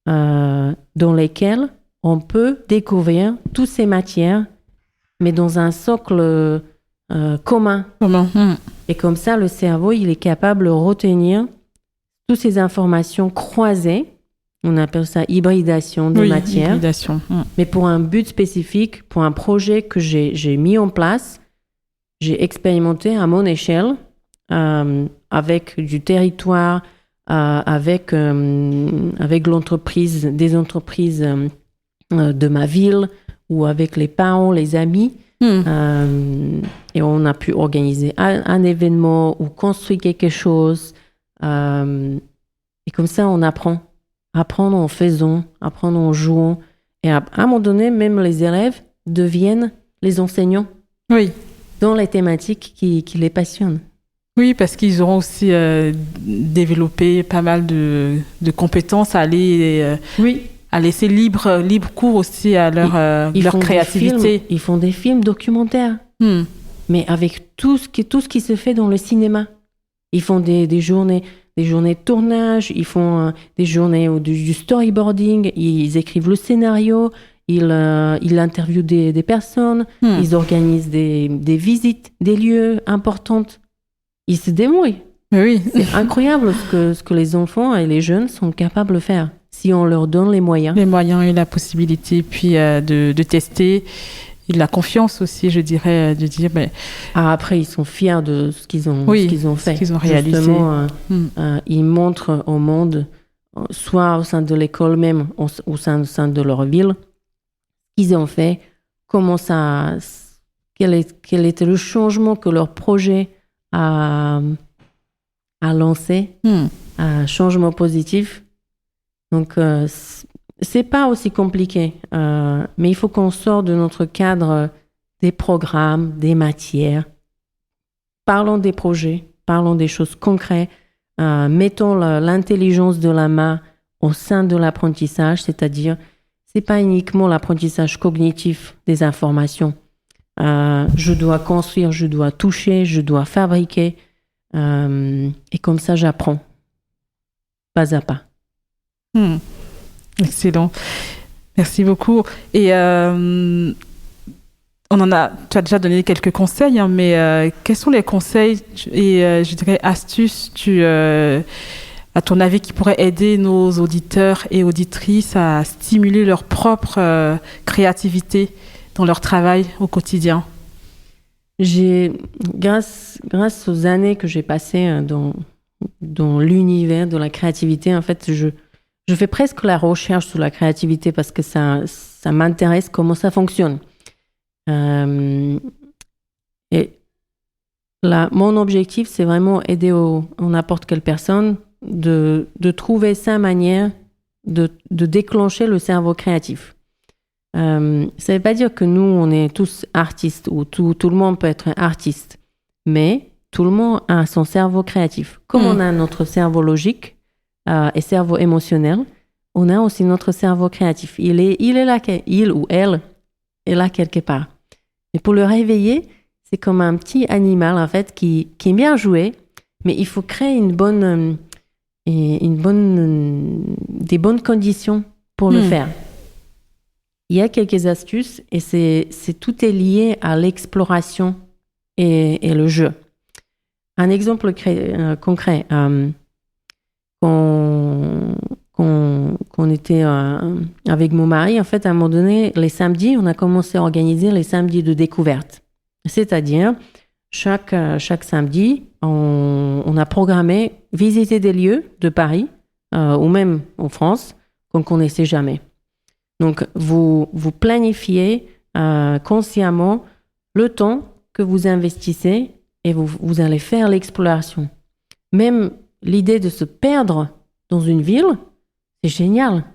dans lesquels on peut découvrir toutes ces matières, mais dans un socle commun. Et comme ça, le cerveau, il est capable de retenir toutes ces informations croisées. On appelle ça hybridation de matières. Hybridation. Mais pour un but spécifique, pour un projet que j'ai mis en place, j'ai expérimenté à mon échelle, avec du territoire, avec l'entreprise, des entreprises de ma ville, ou avec les parents, les amis. Et on a pu organiser un événement ou construire quelque chose. Et comme ça, on apprend. Apprendre en faisant, apprendre en jouant. Et à un moment donné, même les élèves deviennent les enseignants. Oui. Dans les thématiques qui les passionnent. Oui, parce qu'ils auront aussi développé pas mal de compétences à laisser libre cours aussi à leur créativité. Ils font des films documentaires, mais avec tout ce qui se fait dans le cinéma. Ils font des journées de tournage, ils font des journées du storyboarding, ils écrivent le scénario, ils interviewent des personnes, ils organisent des visites, des lieux importants. Ils se débrouillent. Oui. C'est incroyable ce que les enfants et les jeunes sont capables de faire si on leur donne les moyens. Les moyens et la possibilité, puis de tester. Et de la confiance aussi, je dirais, de dire... Après, ils sont fiers de ce qu'ils ont fait. Ce qu'ils ont réalisé. Justement, ils montrent au monde, soit au sein de l'école même, au sein de leur ville, ce qu'ils ont fait, quel était le changement que leur projet a lancé, un changement positif. Donc, c'est pas aussi compliqué, mais il faut qu'on sorte de notre cadre des programmes, des matières. Parlons des projets, parlons des choses concrètes, mettons l'intelligence de la main au sein de l'apprentissage, c'est-à-dire, c'est pas uniquement l'apprentissage cognitif des informations. Je dois construire, je dois toucher, je dois fabriquer, et comme ça, j'apprends, pas à pas. Excellent. Merci beaucoup. Et tu as déjà donné quelques conseils, mais quels sont les conseils et je dirais astuces, à ton avis, qui pourraient aider nos auditeurs et auditrices à stimuler leur propre créativité dans leur travail au quotidien? Grâce aux années que j'ai passées dans l'univers de la créativité, en fait, je fais presque la recherche sur la créativité parce que ça m'intéresse comment ça fonctionne. Et là, mon objectif, c'est vraiment aider n'importe quelle personne de trouver sa manière de déclencher le cerveau créatif. Ça ne veut pas dire que nous, on est tous artistes ou tout le monde peut être artiste, mais tout le monde a son cerveau créatif. Comme on a notre cerveau logique, et cerveau émotionnel, on a aussi notre cerveau créatif. Il est là, il ou elle est là quelque part. Et pour le réveiller, c'est comme un petit animal en fait qui aime bien jouer, mais il faut créer des bonnes conditions pour le faire. Il y a quelques astuces et tout est lié à l'exploration et le jeu. Un exemple concret. Qu'on était avec mon mari, en fait, à un moment donné, les samedis, on a commencé à organiser les samedis de découverte. C'est-à-dire, chaque samedi, on a programmé visiter des lieux de Paris ou même en France qu'on ne connaissait jamais. Donc, vous planifiez consciemment le temps que vous investissez et vous allez faire l'exploration. Même l'idée de se perdre dans une ville, c'est génial.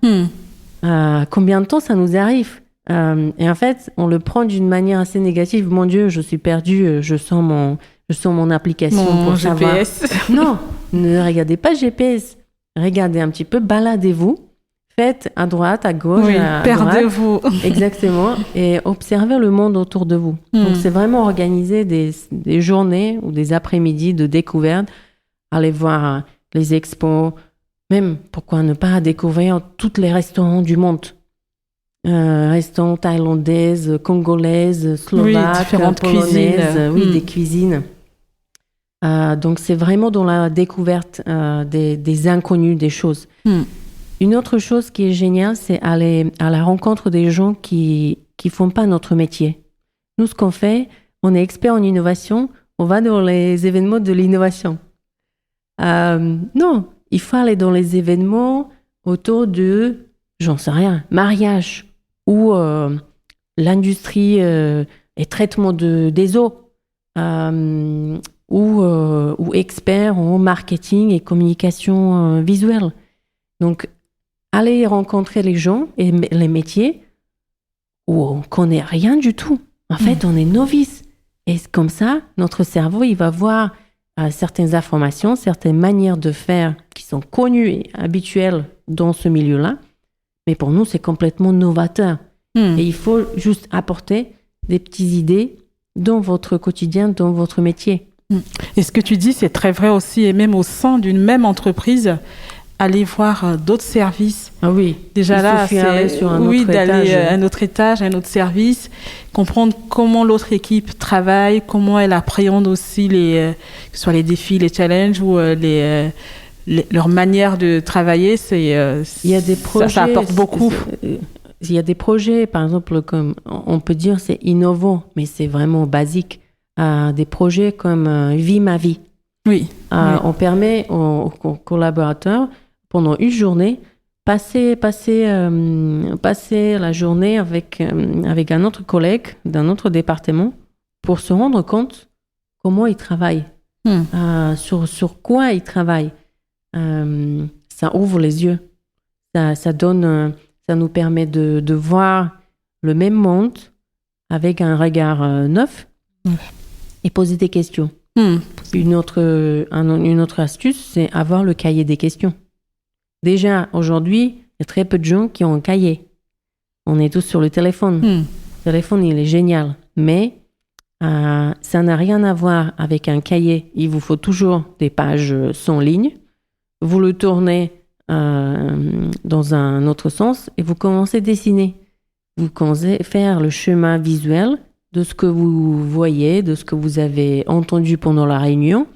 Combien de temps ça nous arrive? Et en fait, on le prend d'une manière assez négative. Mon Dieu, je suis perdue, je sens mon application pour GPS. savoir. Non, ne regardez pas GPS. Regardez un petit peu, baladez-vous. Faites à droite, à gauche, oui, à perdez-vous. droite. Exactement. Et observez le monde autour de vous. Donc, c'est vraiment organiser des journées ou des après-midi de découverte. Aller voir les expos. Même, pourquoi ne pas découvrir tous les restaurants du monde. Restaurants thaïlandaises, congolaises, slovaques, différentes polonaises. cuisines. Des cuisines. Donc, c'est vraiment dans la découverte des inconnus, des choses. Une autre chose qui est géniale, c'est aller à la rencontre des gens qui font pas notre métier. Nous, ce qu'on fait, on est expert en innovation, on va dans les événements de l'innovation. Non, il faut aller dans les événements autour de, j'en sais rien, mariage ou l'industrie et traitement des eaux ou expert en marketing et communication visuelle. Donc, aller rencontrer les gens et les métiers où on ne connaît rien du tout. En fait, on est novice. Et comme ça, notre cerveau, il va voir certaines informations, certaines manières de faire qui sont connues et habituelles dans ce milieu-là. Mais pour nous, c'est complètement novateur. Et il faut juste apporter des petites idées dans votre quotidien, dans votre métier. Et ce que tu dis, c'est très vrai aussi, et même au sein d'une même entreprise, aller voir d'autres services. Ah oui. Déjà là, c'est sur un autre étage. d'aller à un autre étage, un autre service, comprendre comment l'autre équipe travaille, comment elle appréhende aussi que ce soit les défis, les challenges ou leur manière de travailler. Il y a des projets, ça apporte beaucoup. Il y a des projets, par exemple, comme on peut dire, c'est innovant, mais c'est vraiment basique. Des projets comme Vie ma vie. Oui. On permet aux collaborateurs, pendant une journée, passer la journée avec un autre collègue d'un autre département pour se rendre compte comment il travaille, sur quoi il travaille. Ça ouvre les yeux. Ça nous permet de voir le même monde avec un regard neuf et poser des questions. Une autre astuce, c'est avoir le cahier des questions. Déjà, aujourd'hui, il y a très peu de gens qui ont un cahier. On est tous sur le téléphone. Le téléphone, il est génial. Mais ça n'a rien à voir avec un cahier. Il vous faut toujours des pages sans ligne. Vous le tournez dans un autre sens et vous commencez à dessiner. Vous commencez à faire le chemin visuel de ce que vous voyez, de ce que vous avez entendu pendant la réunion.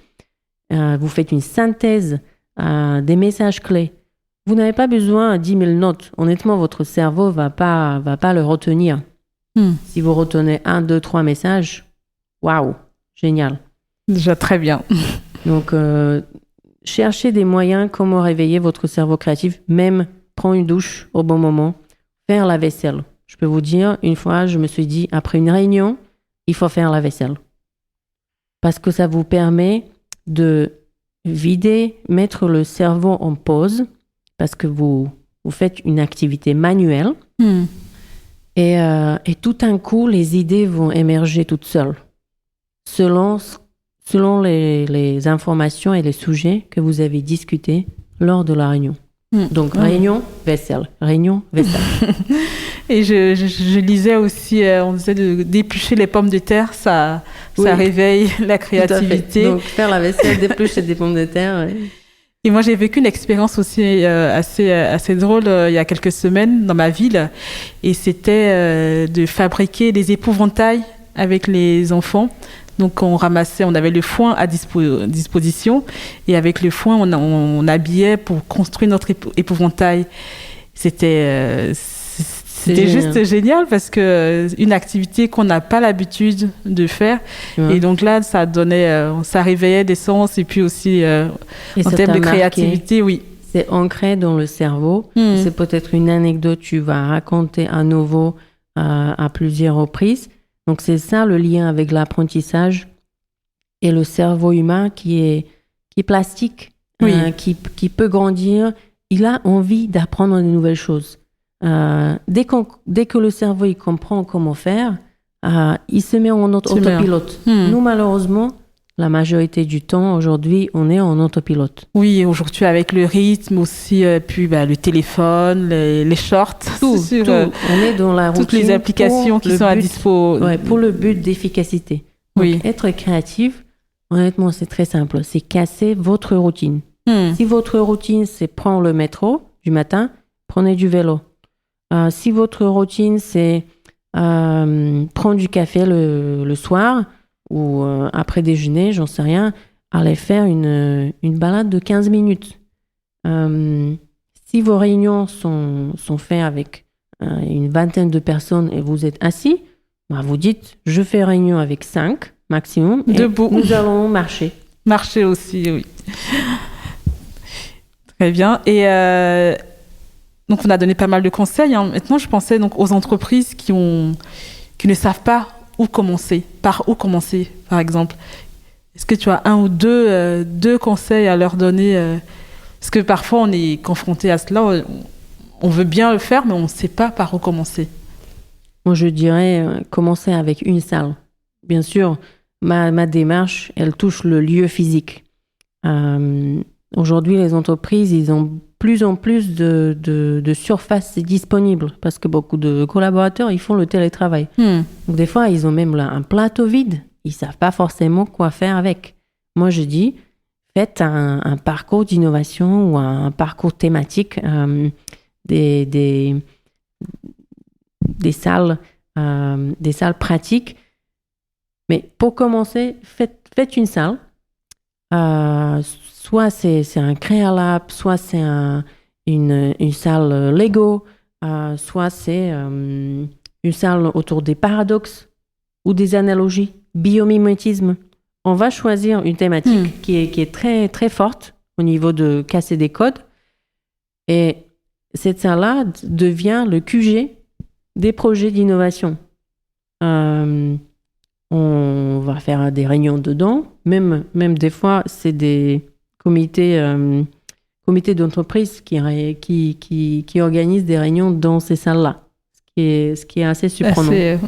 Vous faites une synthèse des messages clés. Vous n'avez pas besoin de 10 000 notes. Honnêtement, votre cerveau va pas le retenir. Si vous retenez 1, 2, 3 messages, waouh, génial. Déjà très bien. Donc, cherchez des moyens comment réveiller votre cerveau créatif, même prendre une douche au bon moment, faire la vaisselle. Je peux vous dire, une fois, je me suis dit, après une réunion, il faut faire la vaisselle. Parce que ça vous permet de vider, mettre le cerveau en pause, parce que vous faites une activité manuelle. Et tout d'un coup, les idées vont émerger toutes seules, selon les informations et les sujets que vous avez discutés lors de la réunion. Donc, réunion, vaisselle. Et je lisais aussi, on disait d'éplucher les pommes de terre, ça réveille la créativité. Donc, faire la vaisselle, d'éplucher des pommes de terre. Ouais. Et moi, j'ai vécu une expérience aussi assez drôle il y a quelques semaines dans ma ville. Et c'était de fabriquer des épouvantails avec les enfants. Donc on ramassait, on avait le foin à disposition et avec le foin on habillait pour construire notre épouvantail. C'était juste génial parce que une activité qu'on n'a pas l'habitude de faire et donc là ça donnait, ça réveillait des sens et puis aussi en termes de créativité, oui. C'est ancré dans le cerveau. C'est peut-être une anecdote que tu vas raconter à nouveau à plusieurs reprises. Donc c'est ça le lien avec l'apprentissage et le cerveau humain qui est plastique, qui peut grandir. Il a envie d'apprendre de nouvelles choses. Dès que le cerveau il comprend comment faire, il se met en autopilote. Nous, malheureusement, la majorité du temps, aujourd'hui, on est en autopilote. Oui, aujourd'hui, avec le rythme aussi, puis le téléphone, les shorts. Tout. On est dans la routine. Toutes les applications qui sont à dispo. Pour le but d'efficacité. Donc, être créatif, honnêtement, c'est très simple. C'est casser votre routine. Si votre routine, c'est prendre le métro du matin, prenez du vélo. Si votre routine, c'est prendre du café le soir ou après déjeuner, j'en sais rien, allez faire une balade de 15 minutes. Si vos réunions sont faites avec une vingtaine de personnes et vous êtes assis, vous dites, je fais réunion avec 5 maximum et debout. Nous allons marcher. Marcher aussi, oui. Très bien. Et donc, on a donné pas mal de conseils. Maintenant, je pensais donc aux entreprises qui ne savent pas où commencer. Par où commencer, par exemple. Est-ce que tu as un ou deux conseils à leur donner parce que parfois, on est confronté à cela. On veut bien le faire, mais on ne sait pas par où commencer. Moi, je dirais commencer avec une salle. Bien sûr, ma démarche, elle touche le lieu physique. Aujourd'hui, les entreprises, ils ont plus en plus de surface disponible parce que beaucoup de collaborateurs, ils font le télétravail. Donc, des fois, ils ont même là un plateau vide. Ils ne savent pas forcément quoi faire avec. Moi, je dis, faites un parcours d'innovation ou un parcours thématique, des salles pratiques. Mais pour commencer, faites une salle. Soit c'est un Créalab, soit c'est une salle Lego, soit c'est une salle autour des paradoxes ou des analogies, biomimétisme. On va choisir une thématique qui est très, très forte au niveau de casser des codes. Et cette salle-là devient le QG des projets d'innovation. On va faire des réunions dedans. Même des fois, c'est des comités d'entreprise qui organisent des réunions dans ces salles-là. Ce qui est assez surprenant.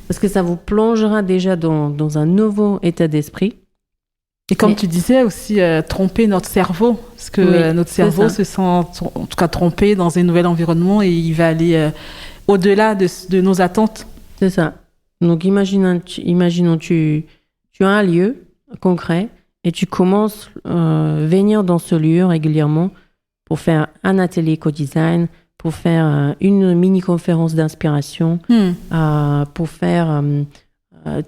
Parce que ça vous plongera déjà dans un nouveau état d'esprit. Et comme tu disais aussi, tromper notre cerveau. Parce que notre cerveau se sent en tout cas trompé dans un nouvel environnement et il va aller au-delà de nos attentes. C'est ça. Donc imaginons tu as un lieu concret et tu commences à venir dans ce lieu régulièrement pour faire un atelier co-design, pour faire une mini-conférence d'inspiration, pour faire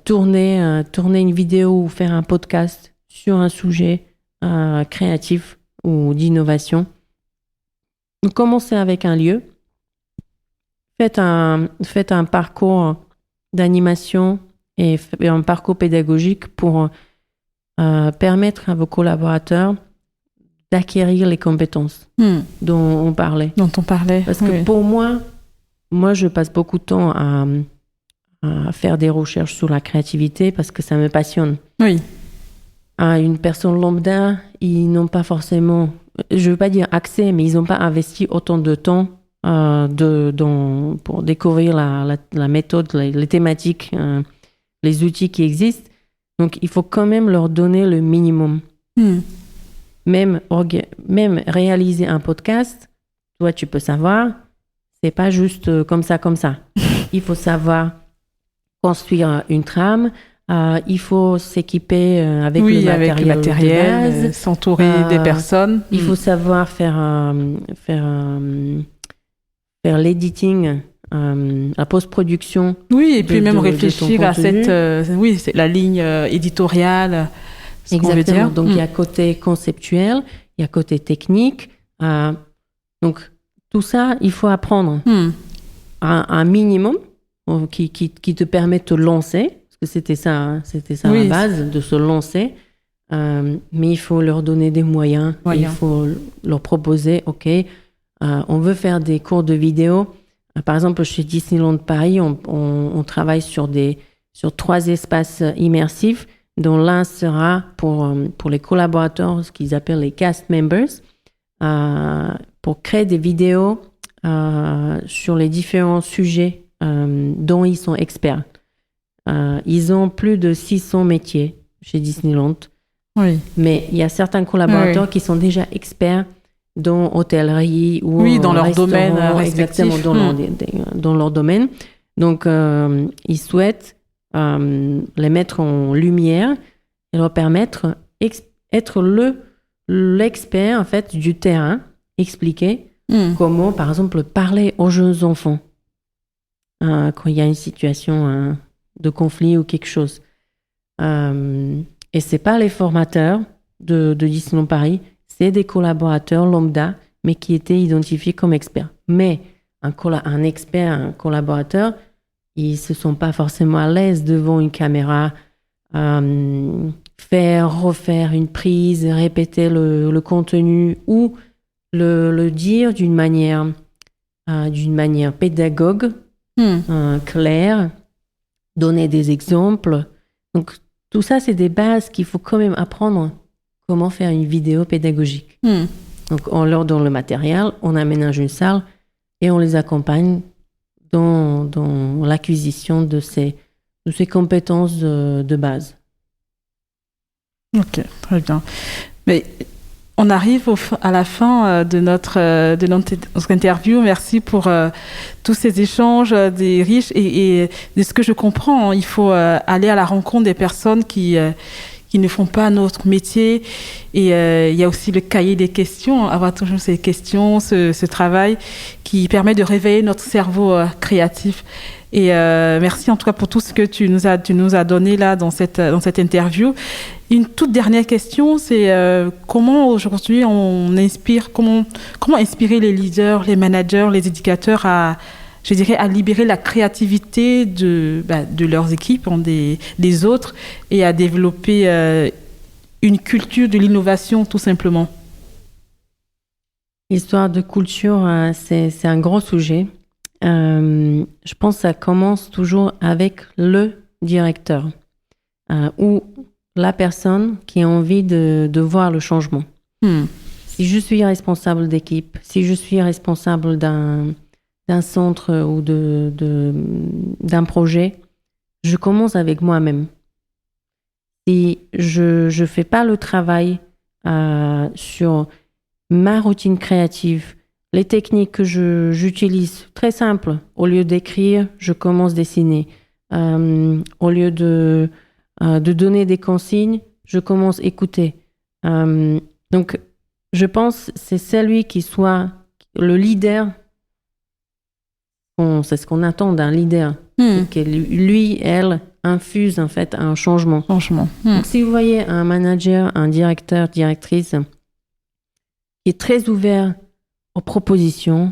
tourner une vidéo ou faire un podcast sur un sujet créatif ou d'innovation. Donc, commencez avec un lieu. Faites un parcours d'animation et un parcours pédagogique pour permettre à vos collaborateurs d'acquérir les compétences dont on parlait. Parce que pour moi, je passe beaucoup de temps à faire des recherches sur la créativité parce que ça me passionne. Oui. Une personne lambda, ils n'ont pas forcément, je ne veux pas dire accès, mais ils n'ont pas investi autant de temps pour découvrir la méthode, les thématiques, les outils qui existent. Donc, il faut quand même leur donner le minimum. Même réaliser un podcast, toi, tu peux savoir, c'est pas juste comme ça. Il faut savoir construire une trame, il faut s'équiper avec le matériel de base, s'entourer des personnes. Il faut savoir faire l'editing la post-production. Oui, et puis même réfléchir à cette, c'est la ligne éditoriale. Exactement. Donc il y a côté conceptuel, il y a côté technique. Donc tout ça, il faut apprendre. Un minimum qui te permet de te lancer, parce que c'était ça la base, de se lancer. Mais il faut leur donner des moyens. Il faut leur proposer, OK, on veut faire des cours de vidéo. Par exemple, chez Disneyland Paris, on travaille sur 3 espaces immersifs, dont l'un sera pour les collaborateurs, ce qu'ils appellent les cast members, pour créer des vidéos sur les différents sujets dont ils sont experts. Ils ont plus de 600 métiers chez Disneyland. Oui. Mais il y a certains collaborateurs qui sont déjà experts dans hôtellerie ou dans leur domaine respectif. Exactement, dans leur domaine. Donc, ils souhaitent les mettre en lumière et leur permettre d'être l'expert en fait du terrain, expliquer comment, par exemple, parler aux jeunes enfants quand il y a une situation de conflit ou quelque chose. Et c'est pas les formateurs de Disneyland Paris, c'est des collaborateurs lambda, mais qui étaient identifiés comme experts. Mais un expert, un collaborateur, ils se sont pas forcément à l'aise devant une caméra, refaire une prise, répéter le contenu ou le dire d'une manière pédagogue, claire, donner des exemples. Donc, tout ça, c'est des bases qu'il faut quand même apprendre comment faire une vidéo pédagogique. Donc, on leur donne le matériel, on aménage une salle et on les accompagne dans l'acquisition de ces compétences de base. Ok, très bien. Mais on arrive à la fin de notre interview. Merci pour tous ces échanges, des riches et de ce que je comprends. Il faut aller à la rencontre des personnes qui ne font pas notre métier. Et il y a aussi le cahier des questions, avoir toujours ces questions, ce travail qui permet de réveiller notre cerveau créatif. Et merci en tout cas pour tout ce que tu nous as donné là dans cette interview. Une toute dernière question, c'est comment aujourd'hui on inspire, comment inspirer les leaders, les managers, les éducateurs à libérer la créativité de leurs équipes, des autres, et à développer une culture de l'innovation tout simplement. L'histoire de culture, c'est un gros sujet. Je pense que ça commence toujours avec le directeur ou la personne qui a envie de voir le changement. Si je suis responsable d'équipe, si je suis responsable d'un centre ou d'un projet, je commence avec moi-même. Si je ne fais pas le travail sur ma routine créative, les techniques que j'utilise, très simple. Au lieu d'écrire, je commence à dessiner. Au lieu de donner des consignes, je commence à écouter. Donc, je pense que c'est celui qui soit le leader. C'est ce qu'on attend d'un leader. Que lui, elle, infuse en fait un changement. Donc, si vous voyez un manager, un directeur, directrice qui est très ouvert aux propositions,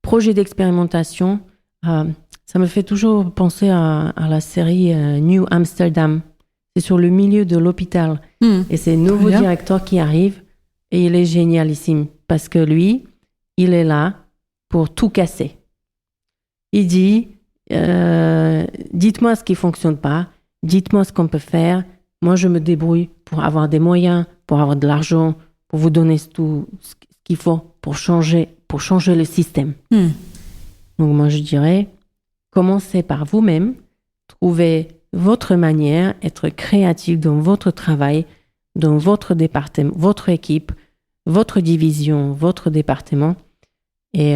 projets d'expérimentation, ça me fait toujours penser à la série New Amsterdam. C'est sur le milieu de l'hôpital. Et c'est un nouveau directeur qui arrive et il est génialissime parce que lui, il est là pour tout casser. Il dit, dites-moi ce qui ne fonctionne pas, dites-moi ce qu'on peut faire. Moi, je me débrouille pour avoir des moyens, pour avoir de l'argent, pour vous donner tout ce qu'il faut pour changer le système. Donc moi, je dirais, commencez par vous-même, trouvez votre manière, être créatif dans votre travail, dans votre département, votre équipe, votre division, votre département. Et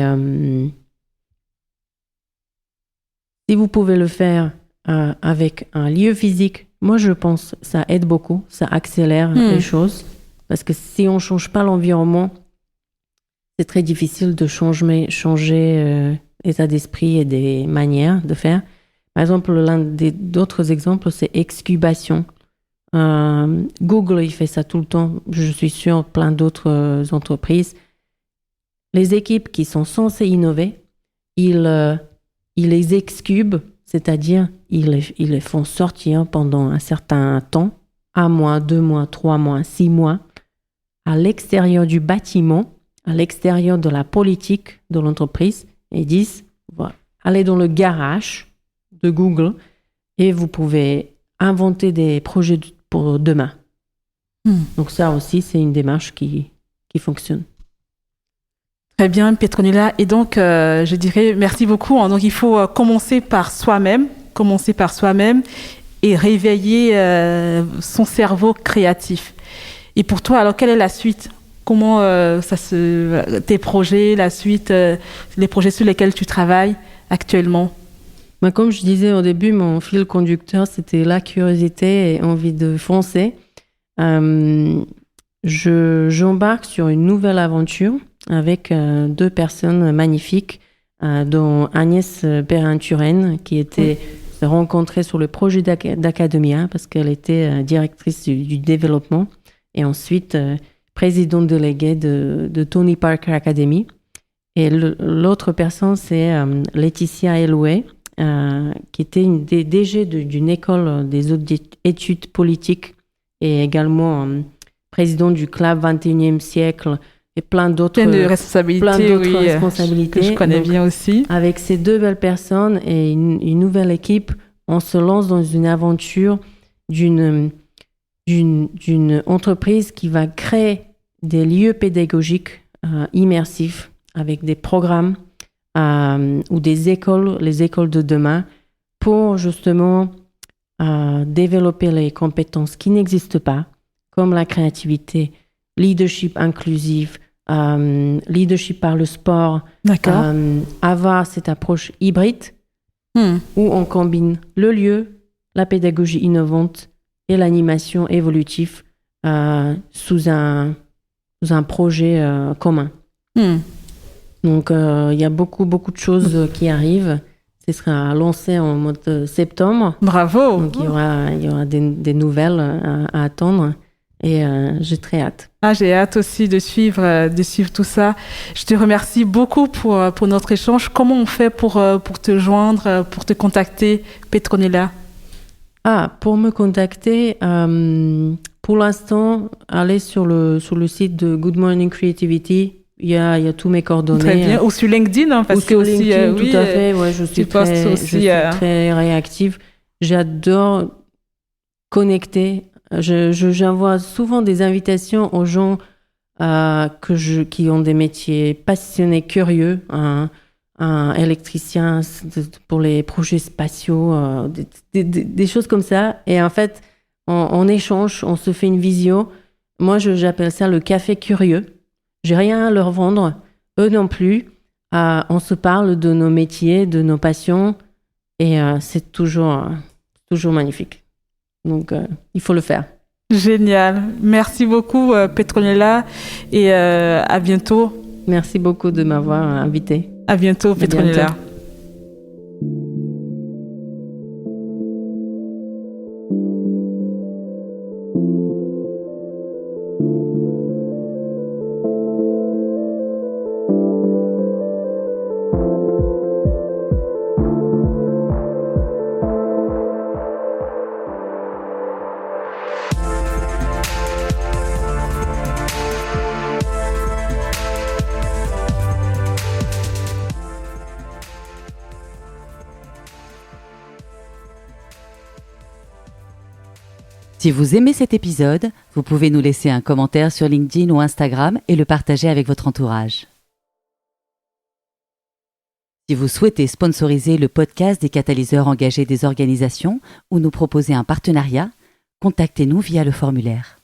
si vous pouvez le faire avec un lieu physique, moi je pense que ça aide beaucoup, ça accélère les choses. Parce que si on ne change pas l'environnement, c'est très difficile de changer états d'esprit et des manières de faire. Par exemple, d'autres exemples, c'est excubation. Google, il fait ça tout le temps. Je suis sûre, plein d'autres entreprises. Les équipes qui sont censées innover, ils les excubent, c'est-à-dire ils les font sortir pendant un certain temps, 1 mois, 2 mois, 3 mois, 6 mois, à l'extérieur du bâtiment, à l'extérieur de la politique de l'entreprise, et disent, allez dans le garage de Google et vous pouvez inventer des projets pour demain. Donc ça aussi, c'est une démarche qui fonctionne. Très bien, Petronila. Et donc, je dirais merci beaucoup. Donc, il faut commencer par soi-même et réveiller son cerveau créatif. Et pour toi, alors, quelle est la suite ? Comment tes projets, la suite, les projets sur lesquels tu travailles actuellement ? Comme je disais au début, mon fil conducteur, c'était la curiosité et envie de foncer. J'embarque sur une nouvelle aventure avec 2 personnes magnifiques, dont Agnès Perrin-Turenne, qui était rencontrée sur le projet d'Academia, parce qu'elle était directrice du développement, et ensuite présidente déléguée de Tony Parker Academy. Et l'autre personne, c'est Laetitia Eloué, qui était une DG d'une école des études politiques et également présidente du Club 21e siècle et plein d'autres responsabilités que je connais bien aussi. Avec ces 2 belles personnes et une nouvelle équipe, on se lance dans une aventure d'une entreprise qui va créer des lieux pédagogiques immersifs avec des programmes ou des écoles, les écoles de demain, pour justement développer les compétences qui n'existent pas, comme la créativité, leadership inclusif, leadership par le sport. D'accord. Avoir cette approche hybride où on combine le lieu, la pédagogie innovante et l'animation évolutive sous un projet commun. Donc, il y a beaucoup de choses qui arrivent. Ce sera lancé en mois de septembre. Bravo! Donc, il y aura des nouvelles à attendre. Et j'ai très hâte. J'ai hâte aussi de suivre tout ça. Je te remercie beaucoup pour notre échange. Comment on fait pour te joindre, pour te contacter, Petronila? Pour me contacter, pour l'instant, allez sur le site de Good Morning Creativity. Il y a tous mes coordonnées. Très bien. Ou sur LinkedIn, parce que sur aussi, LinkedIn, tout à fait. Ouais, je suis très réactive. J'adore connecter. J'envoie souvent des invitations aux gens qui ont des métiers passionnés, curieux. Un électricien pour les projets spatiaux, des choses comme ça. Et en fait, on échange, on se fait une visio. Moi, j'appelle ça le café curieux. J'ai rien à leur vendre, eux non plus. On se parle de nos métiers, de nos passions, et c'est toujours magnifique. Donc, il faut le faire. Génial. Merci beaucoup, Petronila, et à bientôt. Merci beaucoup de m'avoir invitée. À bientôt, Petronila. Si vous aimez cet épisode, vous pouvez nous laisser un commentaire sur LinkedIn ou Instagram et le partager avec votre entourage. Si vous souhaitez sponsoriser le podcast des catalyseurs engagés des organisations ou nous proposer un partenariat, contactez-nous via le formulaire.